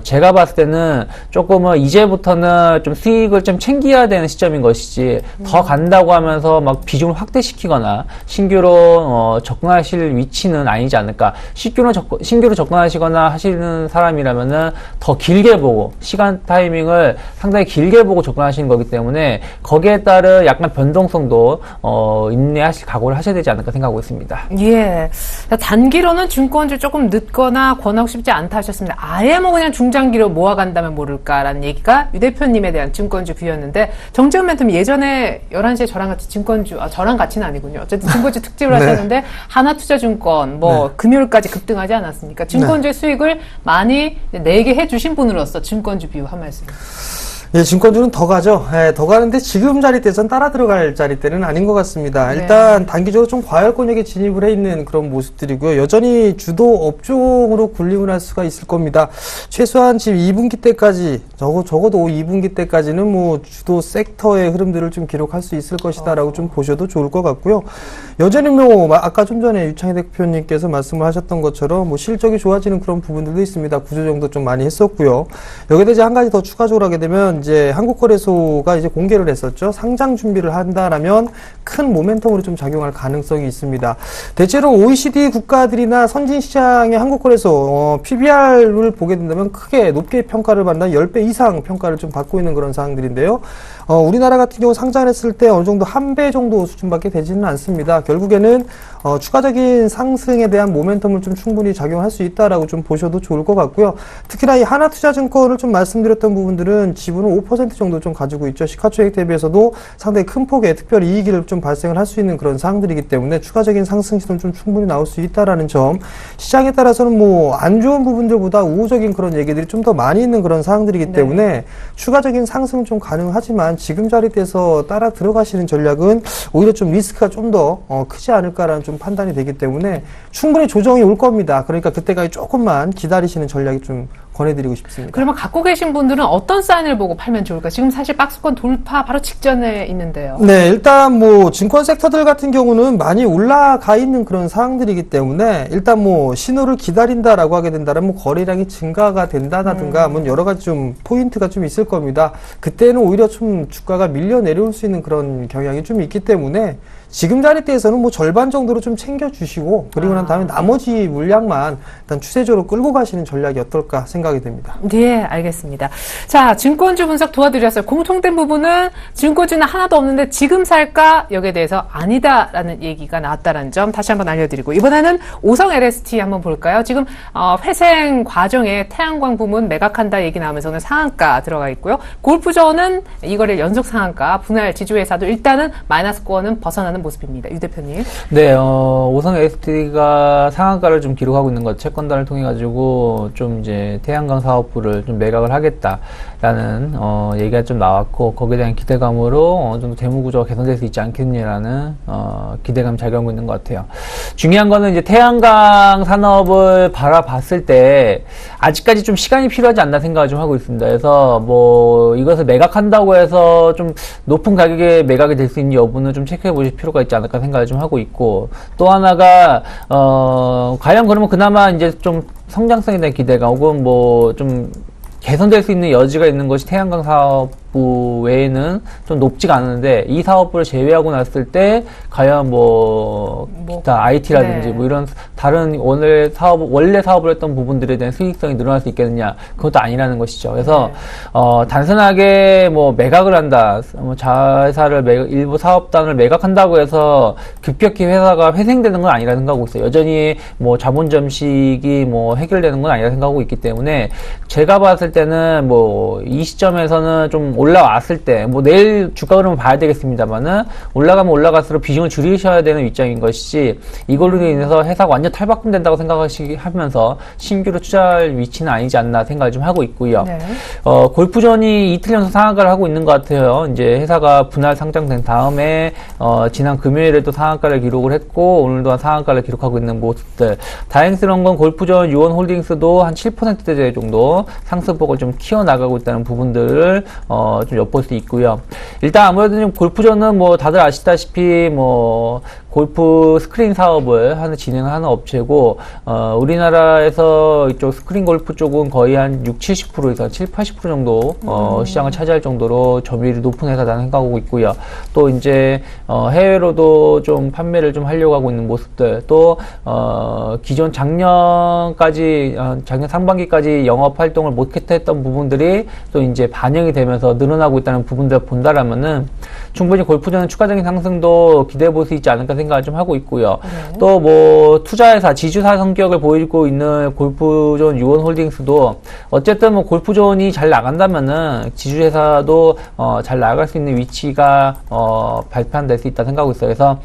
제가 봤을 때는 조금은 이제부터는 좀 수익을 좀 챙겨야 되는 시점인 것이지 더 간다고 하면서 막 비중을 확대시키거나 신규로 접근하실 위치는 아니지 않을까. 신규로 접근하시거나 하시는 사람이라면은 더 길게 보고 시간 타이밍을 상당히 길게 보고 접근하시는 거기 때문에 거기에 따른 약간 변동성도 인내하실 각오를 하셔야 되지 않을까 생각하고 있습니다. 예. 단기로는 증권주 조금 늦거나 권하고 싶지 않다 하셨습니다. 아예 뭐 그냥 중장기로 모아간다면 모를까라는 얘기가 유 대표님에 대한 증권주 뷰였는데, 정재훈 멘토님 예전에 11시에 저랑 같이 증권주, 저랑 같이는 아니군요. 어쨌든 증권주 특집을 네. 하셨는데 하나투자증권 뭐 금요일까지 급등하지 않았습니까? 증권주의 수익을 많이 내게 해주신 분으로서 증권주 뷰 한 말씀. 예, 증권주는 더 가죠. 예, 더 가는데 지금 자리대선 따라 들어갈 자리대는 아닌 것 같습니다. 네. 일단 단기적으로 좀 과열권역에 진입을 해 있는 그런 모습들이고요. 여전히 주도 업종으로 군림을 할 수가 있을 겁니다. 최소한 지금 2분기 때까지, 적어도 2분기 때까지는 뭐 주도 섹터의 흐름들을 좀 기록할 수 있을 것이다라고 좀 보셔도 좋을 것 같고요. 여전히 뭐 아까 좀 전에 유창희 대표님께서 말씀을 하셨던 것처럼 뭐 실적이 좋아지는 그런 부분들도 있습니다. 구조정도 좀 많이 했었고요. 여기에 대해 한 가지 더 추가적으로 하게 되면 이제 한국거래소가 이제 공개를 했었죠. 상장 준비를 한다라면 큰 모멘텀으로 좀 작용할 가능성이 있습니다. 대체로 OECD 국가들이나 선진 시장의 한국거래소 PBR을 보게 된다면 크게 높게 평가를 받는 10배 이상 평가를 좀 받고 있는 그런 사항들인데요. 우리나라 같은 경우 상장을 했을 때 어느 정도 한 배 정도 수준밖에 되지는 않습니다. 결국에는 추가적인 상승에 대한 모멘텀을 좀 충분히 작용할 수 있다라고 좀 보셔도 좋을 것 같고요. 특히나 이 하나투자증권을 좀 말씀드렸던 부분들은 지분은 5% 정도 좀 가지고 있죠. 시가총액 대비해서도 상당히 큰 폭의 특별 이익을 좀 발생을 할 수 있는 그런 사항들이기 때문에 추가적인 상승 시도는 좀 충분히 나올 수 있다라는 점. 시장에 따라서는 뭐 안 좋은 부분들보다 우호적인 그런 얘기들이 좀 더 많이 있는 그런 사항들이기 때문에 추가적인 상승은 좀 가능하지만 지금 자리에서 따라 들어가시는 전략은 오히려 좀 리스크가 좀 더 크지 않을까라는 좀 판단이 되기 때문에 충분히 조정이 올 겁니다. 그러니까 그때까지 조금만 기다리시는 전략이 좀 권해드리고 싶습니다. 그러면 갖고 계신 분들은 어떤 사인을 보고 팔면 좋을까? 지금 사실 박스권 돌파 바로 직전에 있는데요. 네, 일단 뭐 증권 섹터들 같은 경우는 많이 올라가 있는 그런 상황들이기 때문에 일단 뭐 신호를 기다린다라고 하게 된다면 뭐 거래량이 증가가 된다든가 뭐 여러 가지 좀 포인트가 좀 있을 겁니다. 그때는 오히려 좀 주가가 밀려 내려올 수 있는 그런 경향이 좀 있기 때문에 지금 자리대에서는 뭐 절반 정도로 좀 챙겨주시고 그리고 난 다음에 나머지 물량만 일단 추세적으로 끌고 가시는 전략이 어떨까 생각 생각이 됩니다. 네, 알겠습니다. 자, 증권주 분석 도와드렸어요. 공통된 부분은 증권주는 하나도 없는데 지금 살까? 여기에 대해서 아니다라는 얘기가 나왔다는 점 다시 한번 알려드리고, 이번에는 오성 LST 한번 볼까요? 지금 회생 과정에 태양광 부문 매각한다 얘기 나오면서 오늘 상한가 들어가 있고요. 골프존은 이거를 연속 상한가, 분할 지주회사도 일단은 마이너스권은 벗어나는 모습입니다. 유 대표님. 네, 오성 LST가 상한가를 좀 기록하고 있는 것, 채권단을 통해 가지고 좀 이제 태양광 사업부를 좀 매각을 하겠다라는 얘기가 좀 나왔고, 거기에 대한 기대감으로 어느 정도 재무구조가 개선될 수 있지 않겠느냐라는 기대감이 작용하고 있는 것 같아요. 중요한 거는 이제 태양광 산업을 바라봤을 때 아직까지 좀 시간이 필요하지 않나 생각을 좀 하고 있습니다. 그래서 뭐 이것을 매각한다고 해서 좀 높은 가격에 매각이 될 수 있는 여부는 좀 체크해 보실 필요가 있지 않을까 생각을 좀 하고 있고, 또 하나가 과연 그러면 그나마 이제 좀 성장성에 대한 기대감 혹은 뭐 좀 개선될 수 있는 여지가 있는 것이 태양광 사업부 외에는 좀 높지가 않은데, 이 사업부를 제외하고 났을 때 과연 뭐 기타 IT라든지 네. 뭐 이런 다른 원래 사업을 했던 부분들에 대한 수익성이 늘어날 수 있겠느냐, 그것도 아니라는 것이죠. 그래서 단순하게 뭐 매각을 한다, 뭐 자회사를 일부 사업단을 매각한다고 해서 급격히 회사가 회생되는 건 아니라 생각하고 있어요. 여전히 뭐 자본 점식이 뭐 해결되는 건 아니라 생각하고 있기 때문에, 제가 봤을 때는 뭐 이 시점에서는 좀 올라왔을 때, 뭐 내일 주가 흐름을 봐야 되겠습니다만은, 올라가면 올라갈수록 비중을 줄이셔야 되는 입장인 것이지, 이걸로 인해서 회사가 완전 탈바꿈된다고 생각하면서 신규로 투자할 위치는 아니지 않나 생각을 좀 하고 있고요. 네. 골프존이 이틀 연속 상한가를 하고 있는 것 같아요. 이제 회사가 분할 상장된 다음에 지난 금요일에도 상한가를 기록을 했고, 오늘도 상한가를 기록하고 있는 모습들. 다행스러운 건 골프존 유원홀딩스도 한 7%대 정도 상승폭을 좀 키워나가고 있다는 부분들을 좀 엿볼 수 있고요. 일단 아무래도 골프존은 뭐 다들 아시다시피 뭐 골프 스크린 사업을 진행하는 업체고, 우리나라에서 이쪽 스크린 골프 쪽은 거의 한 60-70% 이상 70-80% 정도 시장을 차지할 정도로 점유율이 높은 회사라는 생각하고 있고요. 또 이제 해외로도 좀 판매를 좀 하려고 하고 있는 모습들, 또 기존 작년 상반기까지 영업 활동을 못했던 부분들이 또 이제 반영이 되면서 늘어나고 있다는 부분들을 본다라면은 충분히 골프존은 추가적인 상승도 기대해 볼 수 있지 않을까 생각을 좀 하고 있고요. 네. 또 뭐 투자회사, 지주사 성격을 보이고 있는 골프존 유원홀딩스도 어쨌든 뭐 골프존이 잘 나간다면은 지주회사도 잘 나갈 수 있는 위치가 발판될 수 있다 생각하고 있어요. 그래서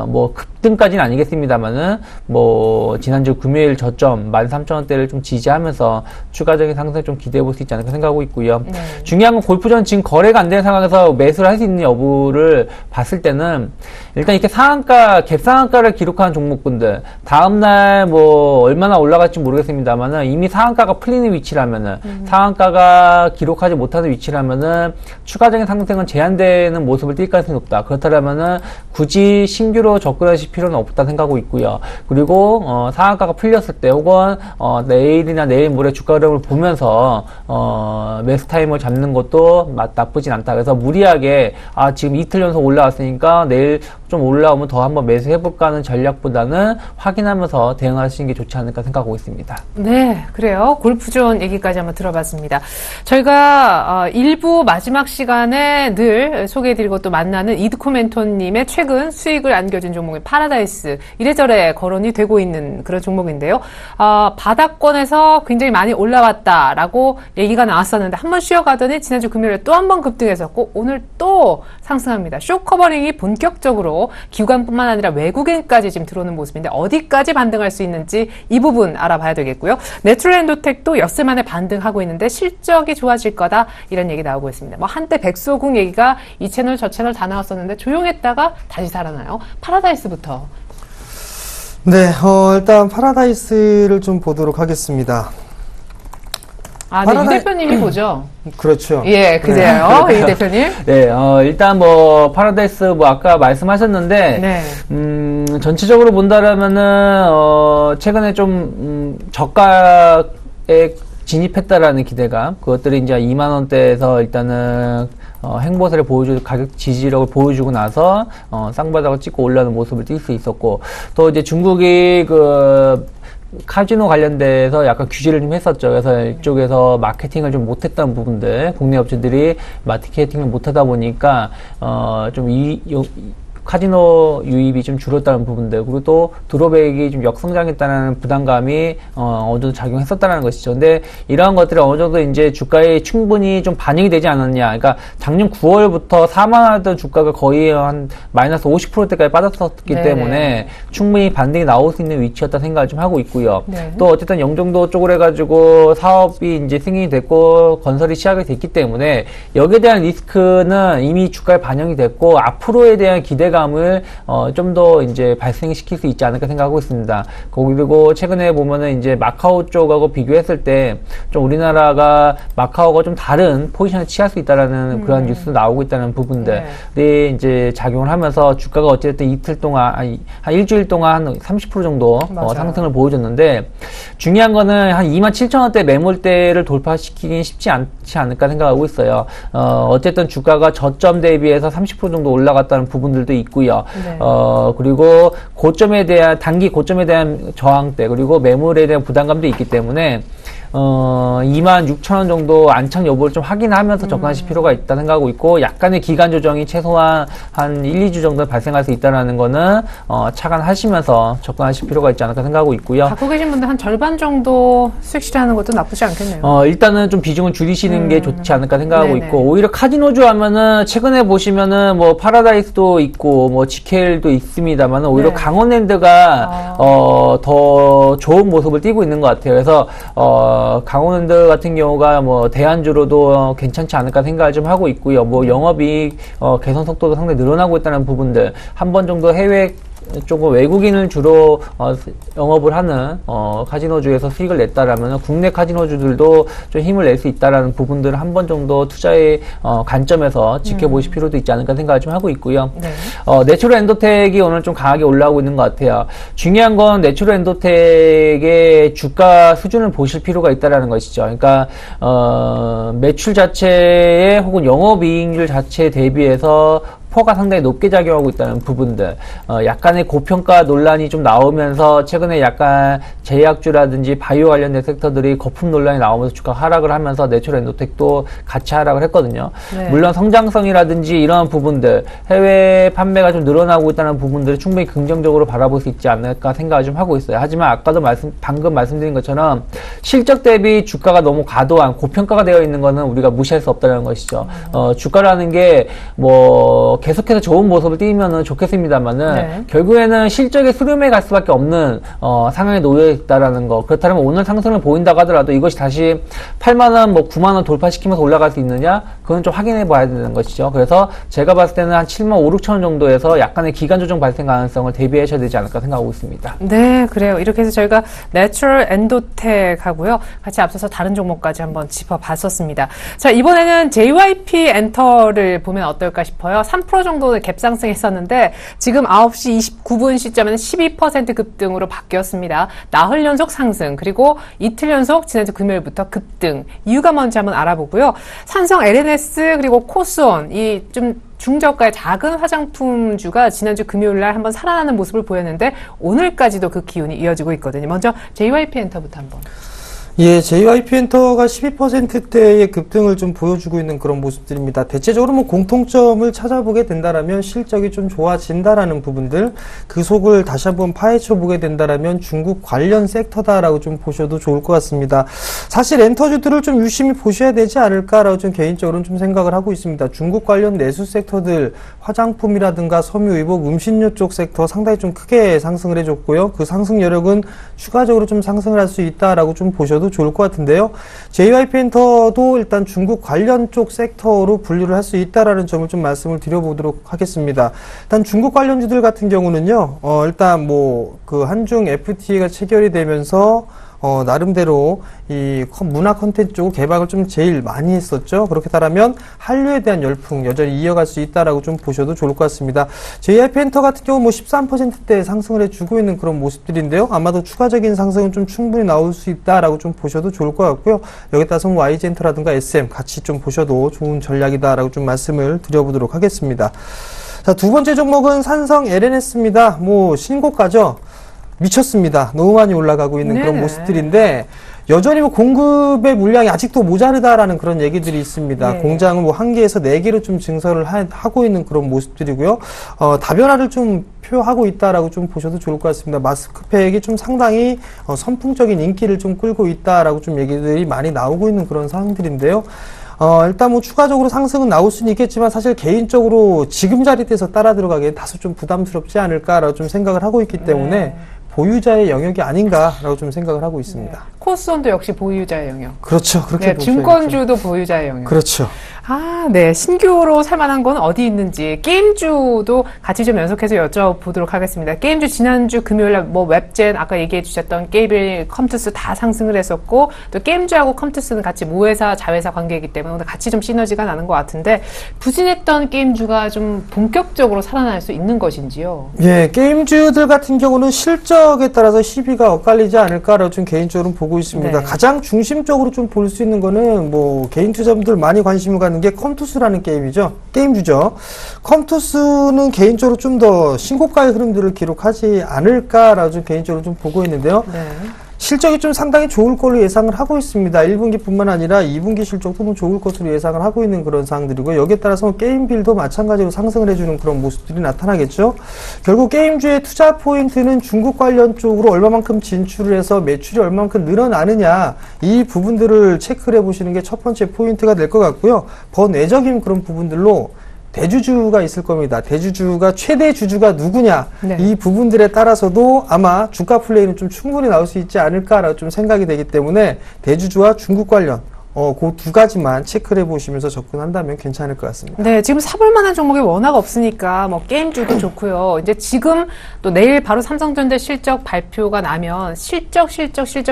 뭐 급등까지는 아니겠습니다만은 뭐 지난주 금요일 저점 13,000원대를 좀 지지하면서 추가적인 상승 좀 기대해 볼 수 있지 않을까 생각하고 있고요. 네. 중요한 건 골프존 지금 거래가 안 되는 상황에서 매수를 할 수 있는 여부를 봤을 때는, 일단 이렇게 갭상한가를 기록한 종목군들, 다음날 뭐 얼마나 올라갈지 모르겠습니다만은 이미 상한가가 풀리는 위치라면은, 상한가가 기록하지 못하는 위치라면은 추가적인 상승은 제한되는 모습을 띌 가능성이 높다. 그렇다면은 굳이 신규로 접근하실 필요는 없다 생각하고 있고요. 그리고 상한가가 풀렸을 때 혹은 내일이나 내일 모레 주가 흐름을 보면서 매수 타임을 잡는 것도 나쁘진 않다. 그래서 무리하게 지금 이틀 연속 올라왔으니까 내일 좀 올라오면 더 한번 매수해볼까 하는 전략보다는 확인하면서 대응하시는 게 좋지 않을까 생각하고 있습니다. 네, 그래요. 골프존 얘기까지 한번 들어봤습니다. 저희가 일부 마지막 시간에 늘 소개해드리고 또 만나는 이드코 멘토님의 최근 수익을 안겨준 종목인 파라다이스, 이래저래 거론이 되고 있는 그런 종목인데요. 바닥권에서 굉장히 많이 올라왔다라고 얘기가 나왔었는데 한번 쉬어가더니 지난주 금요일에 또 한 번 급등했었고, 오늘 또 상승합니다. 쇼 커버링이 본격적으로 기관뿐만 아니라 외국인까지 지금 들어오는 모습인데, 어디까지 반등할 수 있는지 이 부분 알아봐야 되겠고요. 네트로엔도텍도 엿새 만에 반등하고 있는데 실적이 좋아질 거다, 이런 얘기 나오고 있습니다. 뭐 한때 백소궁 얘기가 이 채널 저 채널 다 나왔었는데 조용했다가 다시 살아나요. 파라다이스부터. 네, 일단 파라다이스를 좀 보도록 하겠습니다. 네, 유 대표님이 보죠. 그렇죠. 예, 그래요. 유 대표님. 네, 일단 뭐 파라다이스 뭐 아까 말씀하셨는데, 네. 전체적으로 본다라면은 최근에 좀 저가에 진입했다라는 기대감, 그것들이 이제 2만 원대에서 일단은 행보세를 보여주고 가격 지지력을 보여주고 나서 쌍바닥을 찍고 올라오는 모습을 띌 수 있었고, 또 이제 중국이 카지노 관련돼서 약간 규제를 좀 했었죠. 그래서 이쪽에서 마케팅을 좀 못했던 부분들, 국내 업체들이 마케팅을 못하다 보니까 카지노 유입이 좀 줄었다는 부분들, 그리고 또 드롭백이 좀 역성장했다는 부담감이 어느 정도 작용했었다는 것이죠. 근데 이러한 것들이 어느 정도 이제 주가에 충분히 좀 반영이 되지 않았냐. 그러니까 작년 9월부터 사망하던 주가가 거의 한 마이너스 50%대까지 빠졌었기 네네. 때문에 충분히 반등이 나올 수 있는 위치였다 생각을 좀 하고 있고요. 네. 또 어쨌든 영종도 쪽으로 해가지고 사업이 이제 승인이 됐고 건설이 시작이 됐기 때문에 여기에 대한 리스크는 이미 주가에 반영이 됐고 앞으로에 대한 기대감을 좀 더 이제 발생시킬 수 있지 않을까 생각하고 있습니다. 그리고 최근에 보면은 이제 마카오 쪽하고 비교했을 때 좀 우리나라가 마카오가 좀 다른 포지션을 취할 수 있다라는 그런 뉴스 나오고 있다는 부분들이 이제 작용을 하면서 주가가 어쨌든 이틀 동안 한 일주일 동안 한 30% 정도 상승을 보여줬는데 중요한 거는 한 27,000원대 매물대를 돌파시키긴 쉽지 않지 않을까 생각하고 있어요. 어쨌든 주가가 저점 대비해서 30% 정도 올라갔다는 부분들도 있고요. 네. 그리고 단기 고점에 대한 저항대, 그리고 매물에 대한 부담감도 있기 때문에 26,000원 정도 안착 여부를 좀 확인하면서 접근하실 필요가 있다 생각하고 있고, 약간의 기간 조정이 최소한 한 1, 2주 정도 발생할 수 있다는 거는 차관하시면서 접근하실 필요가 있지 않을까 생각하고 있고요. 갖고 계신 분들 한 절반 정도 수익 실현하는 것도 나쁘지 않겠네요. 일단은 좀 비중을 줄이시는 게 좋지 않을까 생각하고 네네. 있고, 오히려 카지노주 하면은 최근에 보시면은 뭐 파라다이스도 있고 뭐 GKL도 있습니다만 오히려 네. 강원랜드가 더 좋은 모습을 띠고 있는 것 같아요. 그래서 강원랜드 같은 경우가 뭐 대안주로도 괜찮지 않을까 생각을 좀 하고 있고요. 뭐 영업이익 개선 속도도 상당히 늘어나고 있다는 부분들, 한 번 정도 해외 조금 외국인을 주로 영업을 하는 카지노주에서 수익을 냈다라면 국내 카지노주들도 좀 힘을 낼 수 있다라는 부분들을 한 번 정도 투자의 관점에서 지켜보실 필요도 있지 않을까 생각을 좀 하고 있고요. 네. 내추럴 엔도텍이 오늘 좀 강하게 올라오고 있는 것 같아요. 중요한 건 내추럴 엔도텍의 주가 수준을 보실 필요가 있다라는 것이죠. 그러니까 매출 자체에 혹은 영업이익률 자체 대비해서 퍼가 상당히 높게 작용하고 있다는 부분들, 약간의 고평가 논란이 좀 나오면서 최근에 약간 제약주라든지 바이오 관련된 섹터들이 거품 논란이 나오면서 주가 하락을 하면서 내추럴 엔도텍도 같이 하락을 했거든요. 네. 물론 성장성이라든지 이런 부분들, 해외 판매가 좀 늘어나고 있다는 부분들을 충분히 긍정적으로 바라볼 수 있지 않을까 생각을 좀 하고 있어요. 하지만 아까도 방금 말씀드린 것처럼 실적 대비 주가가 너무 과도한 고평가가 되어 있는 거는 우리가 무시할 수 없다는 것이죠. 주가라는 게 뭐 계속해서 좋은 모습을 띄면은 좋겠습니다만은 네. 결국에는 실적의 수렴에 갈 수밖에 없는 상황에 놓여 있다라는 거. 그렇다면 오늘 상승을 보인다고 하더라도 이것이 다시 8만원, 뭐 9만원 돌파시키면서 올라갈 수 있느냐? 그건 좀 확인해 봐야 되는 것이죠. 그래서 제가 봤을 때는 한 7만 5, 6천원 정도에서 약간의 기간 조정 발생 가능성을 대비하셔야 되지 않을까 생각하고 있습니다. 네, 그래요. 이렇게 해서 저희가 내추럴 엔도텍 하고요. 같이 앞서서 다른 종목까지 한번 짚어봤었습니다. 자, 이번에는 JYP 엔터를 보면 어떨까 싶어요. 3% 정도 갭상승했었는데 지금 9시 29분 시점에는 12% 급등으로 바뀌었습니다. 나흘 연속 상승, 그리고 이틀 연속 지난주 금요일부터 급등. 이유가 뭔지 한번 알아보고요. 삼성 LNS 그리고 코스온, 이 좀 중저가의 작은 화장품주가 지난주 금요일 날 한번 살아나는 모습을 보였는데 오늘까지도 그 기운이 이어지고 있거든요. 먼저 JYP 엔터부터 한번. 예, JYP 엔터가 12%대의 급등을 좀 보여주고 있는 그런 모습들입니다. 대체적으로 뭐 공통점을 찾아보게 된다라면 실적이 좀 좋아진다라는 부분들, 그 속을 다시 한번 파헤쳐 보게 된다라면 중국 관련 섹터다라고 좀 보셔도 좋을 것 같습니다. 사실 엔터주들을 좀 유심히 보셔야 되지 않을까라고 좀 개인적으로는 좀 생각을 하고 있습니다. 중국 관련 내수 섹터들, 화장품이라든가 섬유, 의복, 음식료 쪽 섹터 상당히 좀 크게 상승을 해줬고요. 그 상승 여력은 추가적으로 좀 상승을 할 수 있다라고 좀 보셔도 좋을 것 같은데요. JYP 엔터도 일단 중국 관련 쪽 섹터로 분류를 할 수 있다라는 점을 좀 말씀을 드려보도록 하겠습니다. 일단 중국 관련주들 같은 경우는요, 일단 뭐 그 한중 FTA가 체결이 되면서 나름대로 이 문화 콘텐츠 쪽 개발을 좀 제일 많이 했었죠. 그렇게 따르면 한류에 대한 열풍 여전히 이어갈 수 있다라고 좀 보셔도 좋을 것 같습니다. JYP 엔터 같은 경우 뭐 13%대 상승을 해주고 있는 그런 모습들인데요. 아마도 추가적인 상승은 좀 충분히 나올 수 있다라고 좀 보셔도 좋을 것 같고요. 여기에 따라서 YG엔터라든가 SM 같이 좀 보셔도 좋은 전략이다라고 좀 말씀을 드려보도록 하겠습니다. 자, 두 번째 종목은 산성 LNS입니다. 뭐 신고가죠. 미쳤습니다. 너무 많이 올라가고 있는 그런 네네. 모습들인데 여전히 뭐 공급의 물량이 아직도 모자르다라는 그런 얘기들이 있습니다. 네. 공장은 뭐 1개에서 4개로 좀 증설을 하고 있는 그런 모습들이고요. 다변화를 좀 표하고 있다라고 좀 보셔도 좋을 것 같습니다. 마스크팩이 좀 상당히 선풍적인 인기를 좀 끌고 있다라고 좀 얘기들이 많이 나오고 있는 그런 상황들인데요. 일단 뭐 추가적으로 상승은 나올 수는 있겠지만 사실 개인적으로 지금 자리에서 따라 들어가기엔 다소 좀 부담스럽지 않을까라고 좀 생각을 하고 있기 때문에 보유자의 영역이 아닌가라고 좀 생각을 하고 있습니다. 코스온도 역시 보유자의 영역. 그렇죠. 그렇게 네, 보셔야겠죠. 증권주도 보유자의 영역. 그렇죠. 아, 네. 신규로 살만한 건 어디 있는지 게임주도 같이 좀 연속해서 여쭤보도록 하겠습니다. 게임주 지난주 금요일날 뭐 웹젠 아까 얘기해 주셨던 게임빌, 컴투스 다 상승을 했었고 또 게임주하고 컴투스는 같이 모회사, 자회사 관계이기 때문에 오늘 같이 좀 시너지가 나는 것 같은데 부진했던 게임주가 좀 본격적으로 살아날 수 있는 것인지요? 예, 게임주들 같은 경우는 실적에 따라서 시비가 엇갈리지 않을까라고 좀 개인적으로 보고 있습니다. 네. 가장 중심적으로 좀 볼 수 있는 거는 뭐 개인 투자분들 많이 관심을 갖는 게 컴투스라는 게임이죠. 게임주죠. 컴투스는 개인적으로 좀 더 신고가의 흐름들을 기록하지 않을까라고 좀 개인적으로 좀 보고 있는데요. 네. 실적이 좀 상당히 좋을 걸로 예상을 하고 있습니다. 1분기뿐만 아니라 2분기 실적도 뭐 좋을 것으로 예상을 하고 있는 그런 사항들이고요. 여기에 따라서 게임빌도 마찬가지로 상승을 해주는 그런 모습들이 나타나겠죠. 결국 게임주의 투자 포인트는 중국 관련 쪽으로 얼마만큼 진출을 해서 매출이 얼마만큼 늘어나느냐 이 부분들을 체크를 해보시는 게 첫 번째 포인트가 될 것 같고요. 번외적인 그런 부분들로 대주주가 있을 겁니다. 대주주가 최대 주주가 누구냐 네. 이 부분들에 따라서도 아마 주가 플레이는 좀 충분히 나올 수 있지 않을까라고 좀 생각이 되기 때문에 대주주와 중국 관련 그 두 가지만 체크를 해보시면서 접근한다면 괜찮을 것 같습니다. 네, 지금 사볼 만한 종목이 워낙 없으니까 뭐 게임주도 좋고요. 이제 지금 또 내일 바로 삼성전자 실적 발표가 나면 실적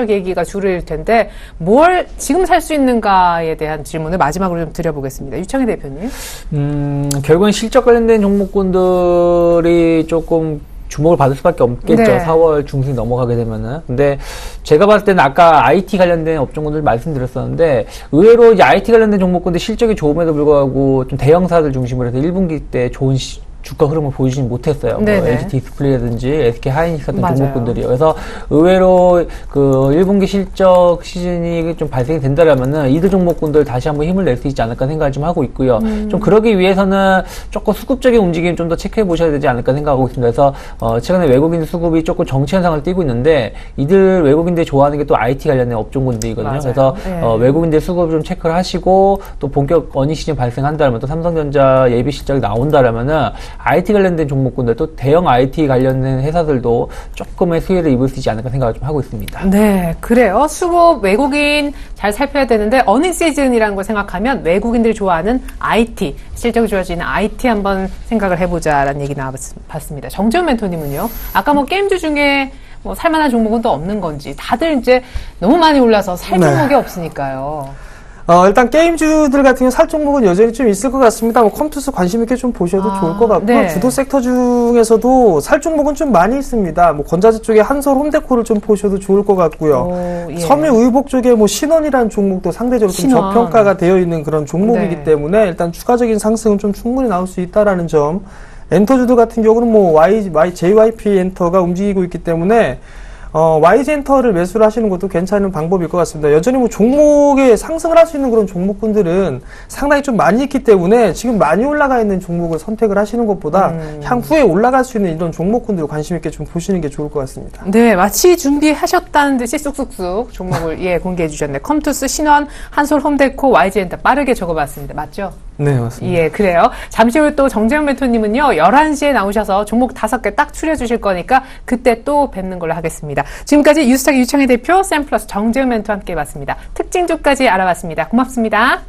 얘기가 주를 텐데 뭘 지금 살 수 있는가에 대한 질문을 마지막으로 좀 드려보겠습니다. 유창희 대표님. 결국엔 실적 관련된 종목군들이 조금 주목을 받을 수밖에 없겠죠. 네. 4월 중순이 넘어가게 되면은. 근데 제가 봤을 때는 아까 IT 관련된 업종군들 말씀드렸었는데 의외로 이제 IT 관련된 종목군들 실적이 좋음에도 불구하고 좀 대형사들 중심으로 해서 1분기 때 좋은 주가 흐름을 보여주지 못했어요. 뭐 네네. LG 디스플레이라든지 SK 하이닉스 같은 맞아요. 종목군들이요. 그래서 의외로 그 1분기 실적 시즌이 좀 발생이 된다라면은 이들 종목군들 다시 한번 힘을 낼 수 있지 않을까 생각을 좀 하고 있고요. 좀 그러기 위해서는 조금 수급적인 움직임 좀 더 체크해 보셔야 되지 않을까 생각하고 있습니다. 그래서 최근에 외국인 수급이 조금 정치 현상을 띠고 있는데 이들 외국인들이 좋아하는 게 또 IT 관련된 업종군들이거든요. 맞아요. 그래서 네. 외국인들 수급 좀 체크를 하시고 또 본격 어닝 시즌 발생한다면 또 삼성전자 예비 실적이 나온다라면은 IT 관련된 종목군들 또 대형 IT 관련된 회사들도 조금의 수혜를 입을 수 있지 않을까 생각을 좀 하고 있습니다. 네, 그래요. 수급 외국인 잘 살펴야 되는데 어닝 시즌이라는 걸 생각하면 외국인들이 좋아하는 IT, 실적이 좋아지는 IT 한번 생각을 해보자라는 얘기 나와봤습니다. 정재훈 멘토님은요. 아까 뭐 게임주 중에 뭐 살만한 종목은 또 없는 건지 다들 이제 너무 많이 올라서 살 네. 종목이 없으니까요. 일단 게임주들 같은 경우 살 종목은 여전히 좀 있을 것 같습니다. 뭐 컴투스 관심 있게 좀 보셔도 좋을 것 같고 네. 주도 섹터 중에서도 살 종목은 좀 많이 있습니다. 뭐 건자재 쪽에 한솔 홈데코를 좀 보셔도 좋을 것 같고요. 오, 예. 섬유의복 쪽에 뭐 신원이라는 종목도 상대적으로 좀 신원. 저평가가 되어 있는 그런 종목이기 네. 때문에 일단 추가적인 상승은 좀 충분히 나올 수 있다라는 점. 엔터주들 같은 경우는 뭐 JYP 엔터가 움직이고 있기 때문에 Y젠터를 매수를 하시는 것도 괜찮은 방법일 것 같습니다. 여전히 뭐 종목에 상승을 할 수 있는 그런 종목군들은 상당히 좀 많이 있기 때문에 지금 많이 올라가 있는 종목을 선택을 하시는 것보다 향후에 올라갈 수 있는 이런 종목군들 관심 있게 좀 보시는 게 좋을 것 같습니다. 네, 마치 준비하셨다는 듯이 쑥쑥쑥 종목을 공개해 주셨네. 컴투스, 신원, 한솔 홈데코, YG엔터 빠르게 적어봤습니다. 맞죠? 네, 맞습니다. 예, 그래요. 잠시 후 또 정재훈 멘토님은요, 11시에 나오셔서 종목 5개 딱 추려주실 거니까 그때 또 뵙는 걸로 하겠습니다. 지금까지 유스탁 유창희 대표, 샘플러스 정재훈 멘토와 함께 봤습니다. 특징주까지 알아봤습니다. 고맙습니다.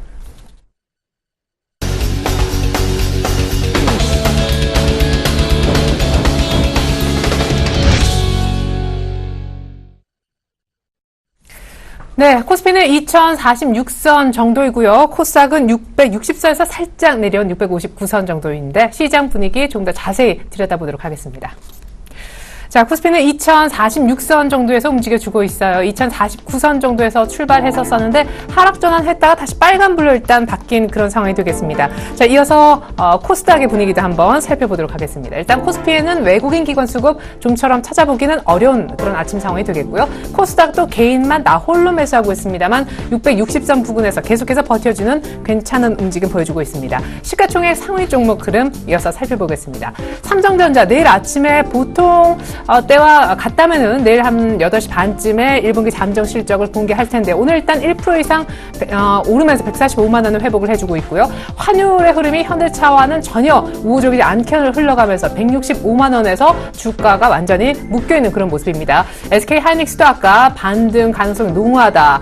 네, 코스피는 2046선 정도이고요. 코스닥은 660선에서 살짝 내려온 659선 정도인데 시장 분위기 좀 더 자세히 들여다보도록 하겠습니다. 자, 코스피는 2046선 정도에서 움직여주고 있어요. 2049선 정도에서 출발했었었는데 하락 전환했다가 다시 빨간불로 일단 바뀐 그런 상황이 되겠습니다. 자, 이어서 코스닥의 분위기도 한번 살펴보도록 하겠습니다. 일단 코스피에는 외국인 기관 수급 좀처럼 찾아보기는 어려운 그런 아침 상황이 되겠고요. 코스닥도 개인만 나 홀로 매수하고 있습니다만 660선 부근에서 계속해서 버텨주는 괜찮은 움직임 보여주고 있습니다. 시가총액 상위 종목 흐름 이어서 살펴보겠습니다. 삼성전자 내일 아침에 보통 때와 같다면은 내일 한 8시 반쯤에 1분기 잠정 실적을 공개할 텐데 오늘 일단 1% 이상 오르면서 145만 원을 회복을 해주고 있고요. 환율의 흐름이 현대차와는 전혀 우호적이지 않게 흘러가면서 165만 원에서 주가가 완전히 묶여있는 그런 모습입니다. SK하이닉스도 아까 반등 가능성이 농후하다.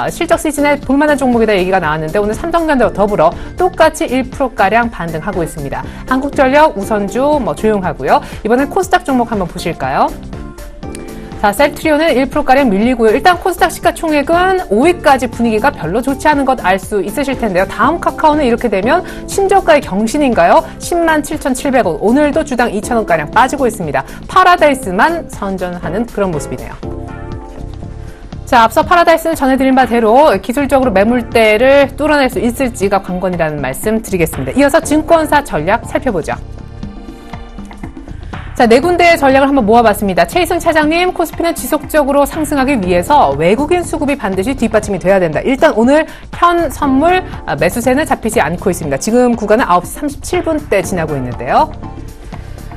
실적 시즌에 볼만한 종목이다 얘기가 나왔는데 오늘 삼성전자와 더불어 똑같이 1%가량 반등하고 있습니다. 한국전력, 우선주 조용하고요. 이번엔 코스닥 종목 한번 보실까요? 자, 셀트리온은 1%가량 밀리고요. 일단 코스닥 시가총액은 5위까지 분위기가 별로 좋지 않은 것 알 수 있으실 텐데요. 다음 카카오는 이렇게 되면 신저가의 경신인가요? 107,700원. 오늘도 주당 2,000원가량 빠지고 있습니다. 파라다이스만 선전하는 그런 모습이네요. 자, 앞서 파라다이스는 전해드린 바대로 기술적으로 매물대를 뚫어낼 수 있을지가 관건이라는 말씀 드리겠습니다. 이어서 증권사 전략 살펴보죠. 자, 네 군데의 전략을 한번 모아봤습니다. 최희승 차장님, 코스피는 지속적으로 상승하기 위해서 외국인 수급이 반드시 뒷받침이 돼야 된다. 일단 오늘 현 선물 매수세는 잡히지 않고 있습니다. 지금 구간은 9시 37분대 지나고 있는데요.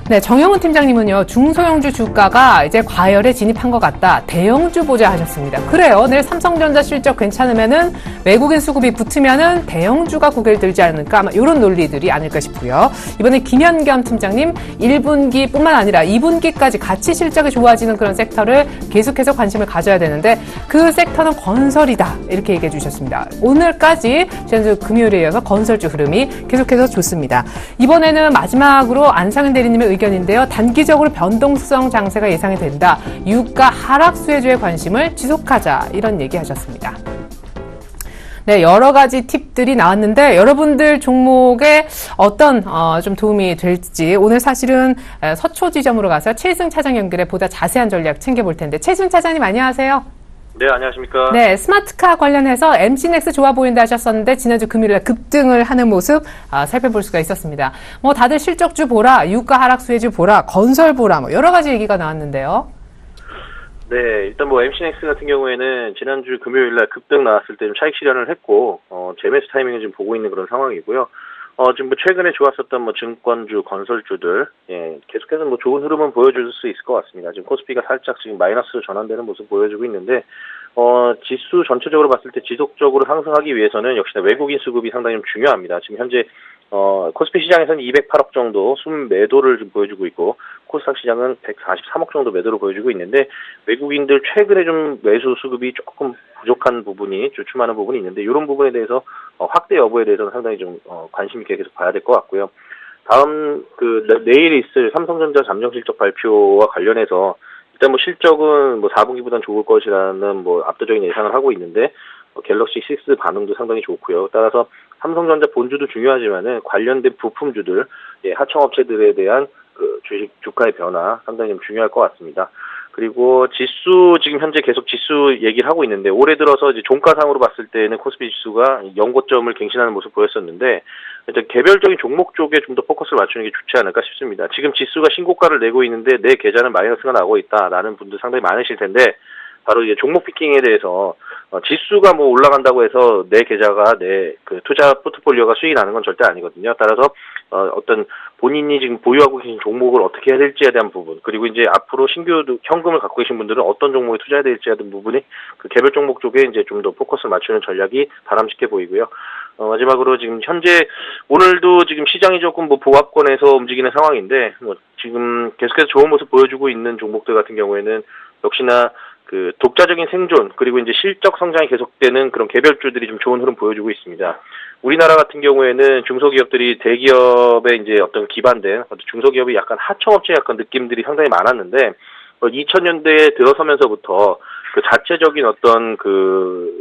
네, 정영훈 팀장님은요, 중소형주 주가가 이제 과열에 진입한 것 같다. 대형주 보자 하셨습니다. 그래요. 내일 삼성전자 실적 괜찮으면은 외국인 수급이 붙으면은 대형주가 고개를 들지 않을까. 아마 이런 논리들이 아닐까 싶고요. 이번에 김현겸 팀장님, 1분기뿐만 아니라 2분기까지 같이 실적이 좋아지는 그런 섹터를 계속해서 관심을 가져야 되는데 그 섹터는 건설이다. 이렇게 얘기해 주셨습니다. 오늘까지 지난주 금요일에 이어서 건설주 흐름이 계속해서 좋습니다. 이번에는 마지막으로 안상현 대리님의 의견인데요. 단기적으로 변동성 장세가 예상이 된다. 유가 하락 수혜주의 관심을 지속하자. 이런 얘기 하셨습니다. 네, 여러 가지 팁들이 나왔는데 여러분들 종목에 어떤 좀 도움이 될지 오늘 사실은 서초 지점으로 가서 최희승 차장 연결해 보다 자세한 전략 챙겨볼 텐데 최희승 차장님 안녕하세요. 네, 안녕하십니까. 네, 스마트카 관련해서 MC넥스 좋아 보인다 하셨었는데 지난주 금요일에 급등을 하는 모습 살펴볼 수가 있었습니다. 뭐 다들 실적주 보라, 유가 하락 수혜주 보라, 건설 보라 뭐 여러 가지 얘기가 나왔는데요. 네, 일단 뭐 MC넥스 같은 경우에는 지난주 금요일날 급등 나왔을 때 좀 차익 실현을 했고 재매수 타이밍을 지금 보고 있는 그런 상황이고요. 지금 뭐 최근에 좋았었던 뭐 증권주, 건설주들, 예, 계속해서 뭐 좋은 흐름은 보여줄 수 있을 것 같습니다. 지금 코스피가 살짝 지금 마이너스로 전환되는 모습 보여주고 있는데, 지수 전체적으로 봤을 때 지속적으로 상승하기 위해서는 역시나 외국인 수급이 상당히 좀 중요합니다. 지금 현재, 코스피 시장에서는 208억 정도 순 매도를 좀 보여주고 있고, 코스닥 시장은 143억 정도 매도를 보여주고 있는데, 외국인들 최근에 좀 매수 수급이 조금 부족한 부분이, 주춤하는 부분이 있는데, 이런 부분에 대해서, 확대 여부에 대해서는 상당히 좀, 관심 있게 계속 봐야 될 것 같고요. 다음, 내일 있을 삼성전자 잠정 실적 발표와 관련해서, 일단 뭐 실적은 뭐 4분기보단 좋을 것이라는 뭐 압도적인 예상을 하고 있는데, 갤럭시 6 반응도 상당히 좋고요. 따라서 삼성전자 본주도 중요하지만은 관련된 부품주들, 예, 하청업체들에 대한 주가의 변화 상당히 좀 중요할 것 같습니다. 그리고 지수, 지금 현재 계속 지수 얘기를 하고 있는데, 올해 들어서 이제 종가상으로 봤을 때는 코스피 지수가 연고점을 갱신하는 모습 보였었는데, 일단 개별적인 종목 쪽에 좀 더 포커스를 맞추는 게 좋지 않을까 싶습니다. 지금 지수가 신고가를 내고 있는데, 내 계좌는 마이너스가 나고 있다라는 분들 상당히 많으실 텐데, 바로 이제 종목 피킹에 대해서, 지수가 뭐 올라간다고 해서 내 계좌가 내 투자 포트폴리오가 수익이 나는 건 절대 아니거든요. 따라서, 어떤 본인이 지금 보유하고 계신 종목을 어떻게 해야 될지에 대한 부분, 그리고 이제 앞으로 신규 현금을 갖고 계신 분들은 어떤 종목에 투자해야 될지에 대한 부분이 개별 종목 쪽에 이제 좀 더 포커스를 맞추는 전략이 바람직해 보이고요. 마지막으로 지금 현재 오늘도 지금 시장이 조금 뭐 보합권에서 움직이는 상황인데, 지금 계속해서 좋은 모습 보여주고 있는 종목들 같은 경우에는 역시나 독자적인 생존, 그리고 이제 실적 성장이 계속되는 그런 개별주들이 좀 좋은 흐름 보여주고 있습니다. 우리나라 같은 경우에는 중소기업들이 대기업에 이제 어떤 기반된 중소기업이 약간 하청업체 약간 느낌들이 상당히 많았는데, 2000년대에 들어서면서부터 자체적인 어떤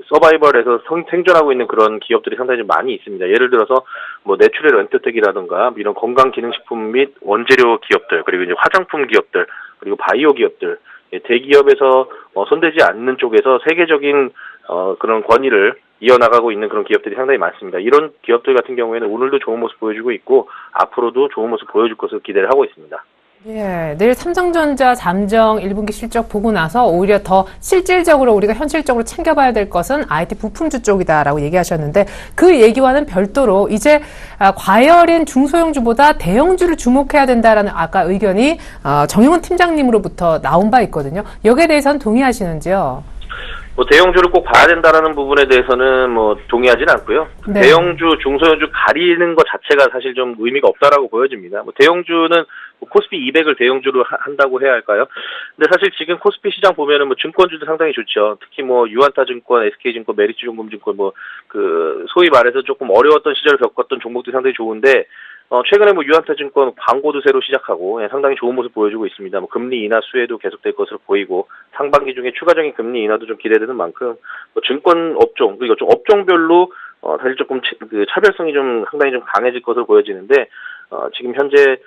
서바이벌에서 생존하고 있는 그런 기업들이 상당히 좀 많이 있습니다. 예를 들어서 뭐 내추럴 엔터텍이라든가 이런 건강기능식품 및 원재료 기업들, 그리고 이제 화장품 기업들, 그리고 바이오 기업들, 대기업에서 손대지 않는 쪽에서 세계적인 그런 권위를 이어나가고 있는 그런 기업들이 상당히 많습니다. 이런 기업들 같은 경우에는 오늘도 좋은 모습 보여주고 있고 앞으로도 좋은 모습 보여줄 것을 기대를 하고 있습니다. 예, 내일 삼성전자 잠정 1분기 실적 보고 나서 오히려 더 실질적으로 우리가 현실적으로 챙겨봐야 될 것은 IT 부품주 쪽이다라고 얘기하셨는데 그 얘기와는 별도로 이제 과열인 중소형주보다 대형주를 주목해야 된다라는 아까 의견이 정영훈 팀장님으로부터 나온 바 있거든요. 여기에 대해서는 동의하시는지요? 대형주를 꼭 봐야 된다라는 부분에 대해서는 동의하진 않고요. 네. 대형주, 중소형주 가리는 것 자체가 사실 좀 의미가 없다라고 보여집니다. 대형주는 코스피 200을 대형주로 한다고 해야 할까요? 근데 사실 지금 코스피 시장 보면은 증권주도 상당히 좋죠. 특히 유한타증권, SK증권, 메리츠증권증권 소위 말해서 조금 어려웠던 시절을 겪었던 종목들이 상당히 좋은데 최근에 유한타증권 광고도 새로 시작하고 상당히 좋은 모습 보여주고 있습니다. 금리 인하 수혜도 계속될 것으로 보이고 상반기 중에 추가적인 금리 인하도 좀 기대되는 만큼 증권 업종 그리고 좀 업종별로 사실 조금 차별성이 좀 상당히 좀 강해질 것으로 보여지는데 지금 현재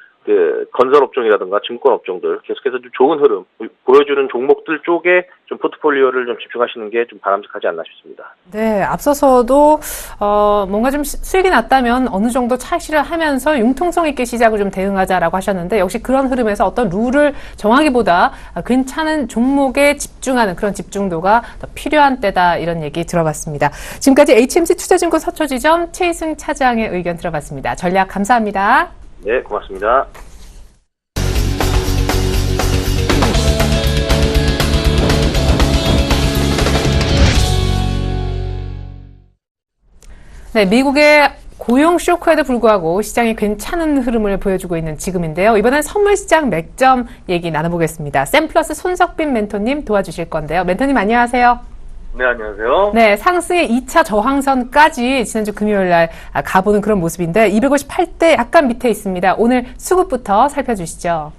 건설 업종이라든가 증권 업종들 계속해서 좀 좋은 흐름 보여주는 종목들 쪽에 좀 포트폴리오를 좀 집중하시는 게 좀 바람직하지 않나 싶습니다. 네, 앞서서도 뭔가 좀 수익이 났다면 어느 정도 차익실을 하면서 융통성 있게 시작을 좀 대응하자라고 하셨는데 역시 그런 흐름에서 어떤 룰을 정하기보다 괜찮은 종목에 집중하는 그런 집중도가 더 필요한 때다 이런 얘기 들어봤습니다. 지금까지 HMC 투자증권 서초지점 최희승 차장의 의견 들어봤습니다. 전략 감사합니다. 네, 고맙습니다. 네, 미국의 고용 쇼크에도 불구하고 시장이 괜찮은 흐름을 보여주고 있는 지금인데요. 이번엔 선물시장 맥점 얘기 나눠보겠습니다. 샘플러스 손석빈 멘토님 도와주실 건데요. 멘토님 안녕하세요. 네, 안녕하세요. 네, 상승의 2차 저항선까지 지난주 금요일 날 가보는 그런 모습인데 258대 약간 밑에 있습니다. 오늘 수급부터 살펴주시죠.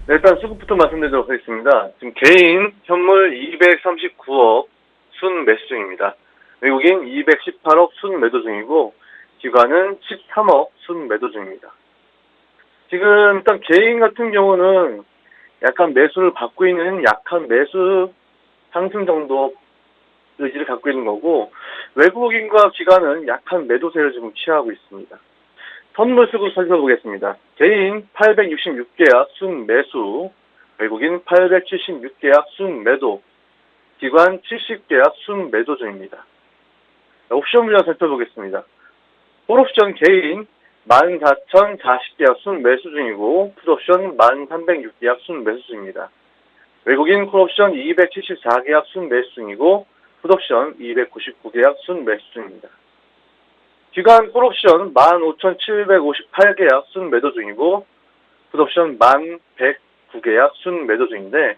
네, 일단 수급부터 말씀드리도록 하겠습니다. 지금 개인 현물 239억 순 매수 중입니다. 외국인 218억 순 매도 중이고 기관은 13억 순 매도 중입니다. 지금 일단 개인 같은 경우는 약간 매수를 받고 있는 약한 매수 상승 정도 의지를 갖고 있는 거고 외국인과 기관은 약한 매도세를 지금 취하고 있습니다. 선물 수급 살펴보겠습니다. 개인 866계약 순 매수, 외국인 876계약 순 매도, 기관 70계약 순 매도 중입니다. 옵션 물량 살펴보겠습니다. 콜옵션 개인 14,040계약 순 매수 중이고 풋옵션 1,306계약 순 매수 중입니다. 외국인 콜옵션 274계약 순 매수 중이고 풋옵션 299계약 순 매수 중입니다. 기관 콜옵션 15,758계약 순 매도 중이고 풋옵션 1,109계약 순 매도 중인데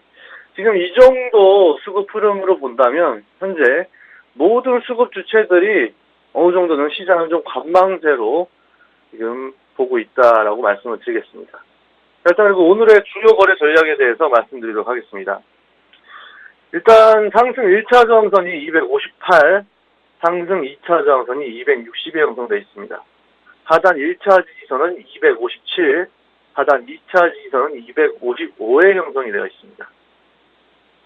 지금 이 정도 수급 흐름으로 본다면 현재 모든 수급 주체들이 어느 정도는 시장을 좀 관망세로 지금 보고 있다라고 말씀을 드리겠습니다. 일단 그리고 오늘의 주요 거래 전략에 대해서 말씀드리도록 하겠습니다. 일단 상승 1차 저항선이 258, 상승 2차 저항선이 260에 형성되어 있습니다. 하단 1차 지지선은 257, 하단 2차 지지선은 255에 형성이 되어 있습니다.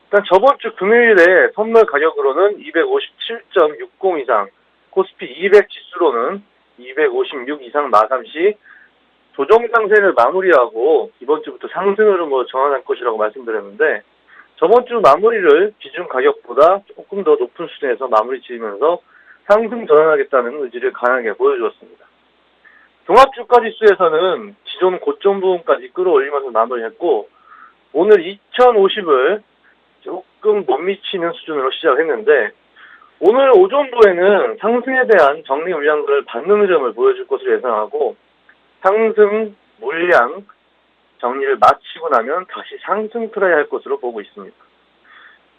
일단 저번 주 금요일에 선물 가격으로는 257.60 이상, 코스피 200 지수로는 256 이상 마감 시 조정 상승을 마무리하고 이번 주부터 상승 흐름으로 전환할 것이라고 말씀드렸는데 저번 주 마무리를 기준 가격보다 조금 더 높은 수준에서 마무리 지으면서 상승 전환하겠다는 의지를 강하게 보여주었습니다. 종합주가 지수에서는 기존 고점 부분까지 끌어올리면서 마무리했고 오늘 2050을 조금 못 미치는 수준으로 시작했는데 오늘 오전부에는 상승에 대한 정리 물량들을 받는 흐름을 보여줄 것으로 예상하고 상승 물량 정리를 마치고 나면 다시 상승 트라이 할 것으로 보고 있습니다.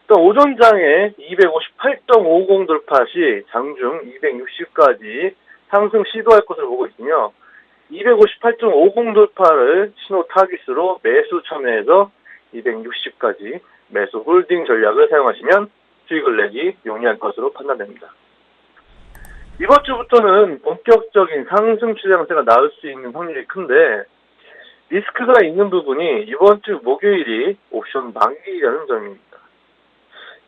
또 오전장에 258.50 돌파 시 장중 260까지 상승 시도할 것으로 보고 있으며 258.50 돌파를 신호 타깃으로 매수 참여해서 260까지 매수 홀딩 전략을 사용하시면 수익을 내기 용이할 것으로 판단됩니다. 이번 주부터는 본격적인 상승 추세가 나올 수 있는 확률이 큰데 리스크가 있는 부분이 이번 주 목요일이 옵션 만기라는 점입니다.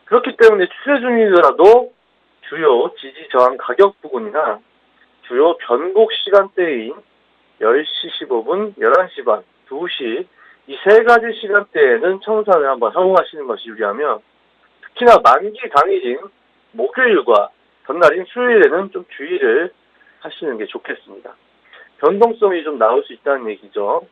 그렇기 때문에 추세 중이더라도 주요 지지 저항 가격 부근이나 주요 변곡 시간대인 10시 15분, 11시 반, 2시 이 세 가지 시간대에는 청산을 한번 사용하시는 것이 유리하며 특히나 만기 당일인 목요일과 전날인 수요일에는 좀 주의를 하시는 게 좋겠습니다. 변동성이 좀 나올 수 있다는 얘기죠.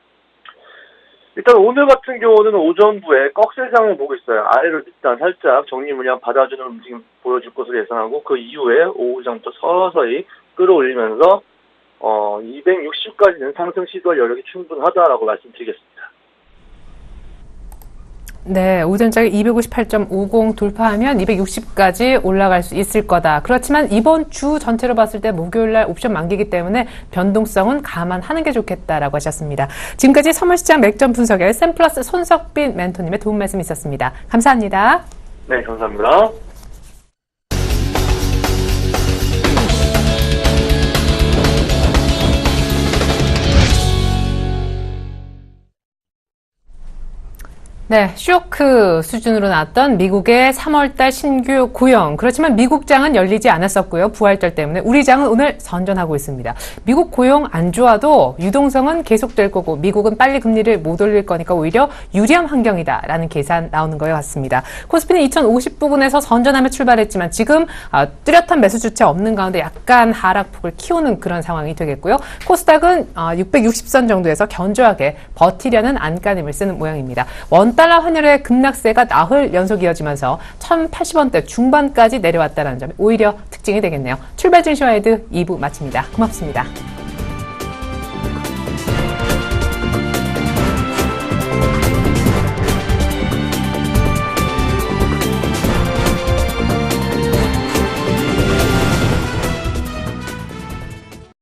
일단 오늘 같은 경우는 오전부에 꺽쇠장을 보고 있어요. 아래로 일단 살짝 정리 물량 받아주는 움직임 보여줄 것으로 예상하고 그 이후에 오후장부터 서서히 끌어올리면서 260까지는 상승 시도할 여력이 충분하다라고 말씀드리겠습니다. 네, 오전장에 258.50 돌파하면 260까지 올라갈 수 있을 거다. 그렇지만 이번 주 전체로 봤을 때 목요일날 옵션 만기이기 때문에 변동성은 감안하는 게 좋겠다라고 하셨습니다. 지금까지 선물시장 맥점 분석의 샘플러스 손석빈 멘토님의 도움 말씀 있었습니다. 감사합니다. 네, 감사합니다. 네, 쇼크 수준으로 나왔던 미국의 3월달 신규 고용. 그렇지만 미국 장은 열리지 않았었고요. 부활절 때문에 우리 장은 오늘 선전하고 있습니다. 미국 고용 안 좋아도 유동성은 계속될 거고 미국은 빨리 금리를 못 올릴 거니까 오히려 유리한 환경이다라는 계산 나오는 것 같습니다. 코스피는 2050 부근에서 선전하며 출발했지만 지금 뚜렷한 매수 주체 없는 가운데 약간 하락폭을 키우는 그런 상황이 되겠고요. 코스닥은 660선 정도에서 견조하게 버티려는 안간힘을 쓰는 모양입니다. 원달러 환율의 급락세가 나흘 연속 이어지면서 1080원대 중반까지 내려왔다는 점이 오히려 특징이 되겠네요. 출발 증시와이드 2부 마칩니다. 고맙습니다.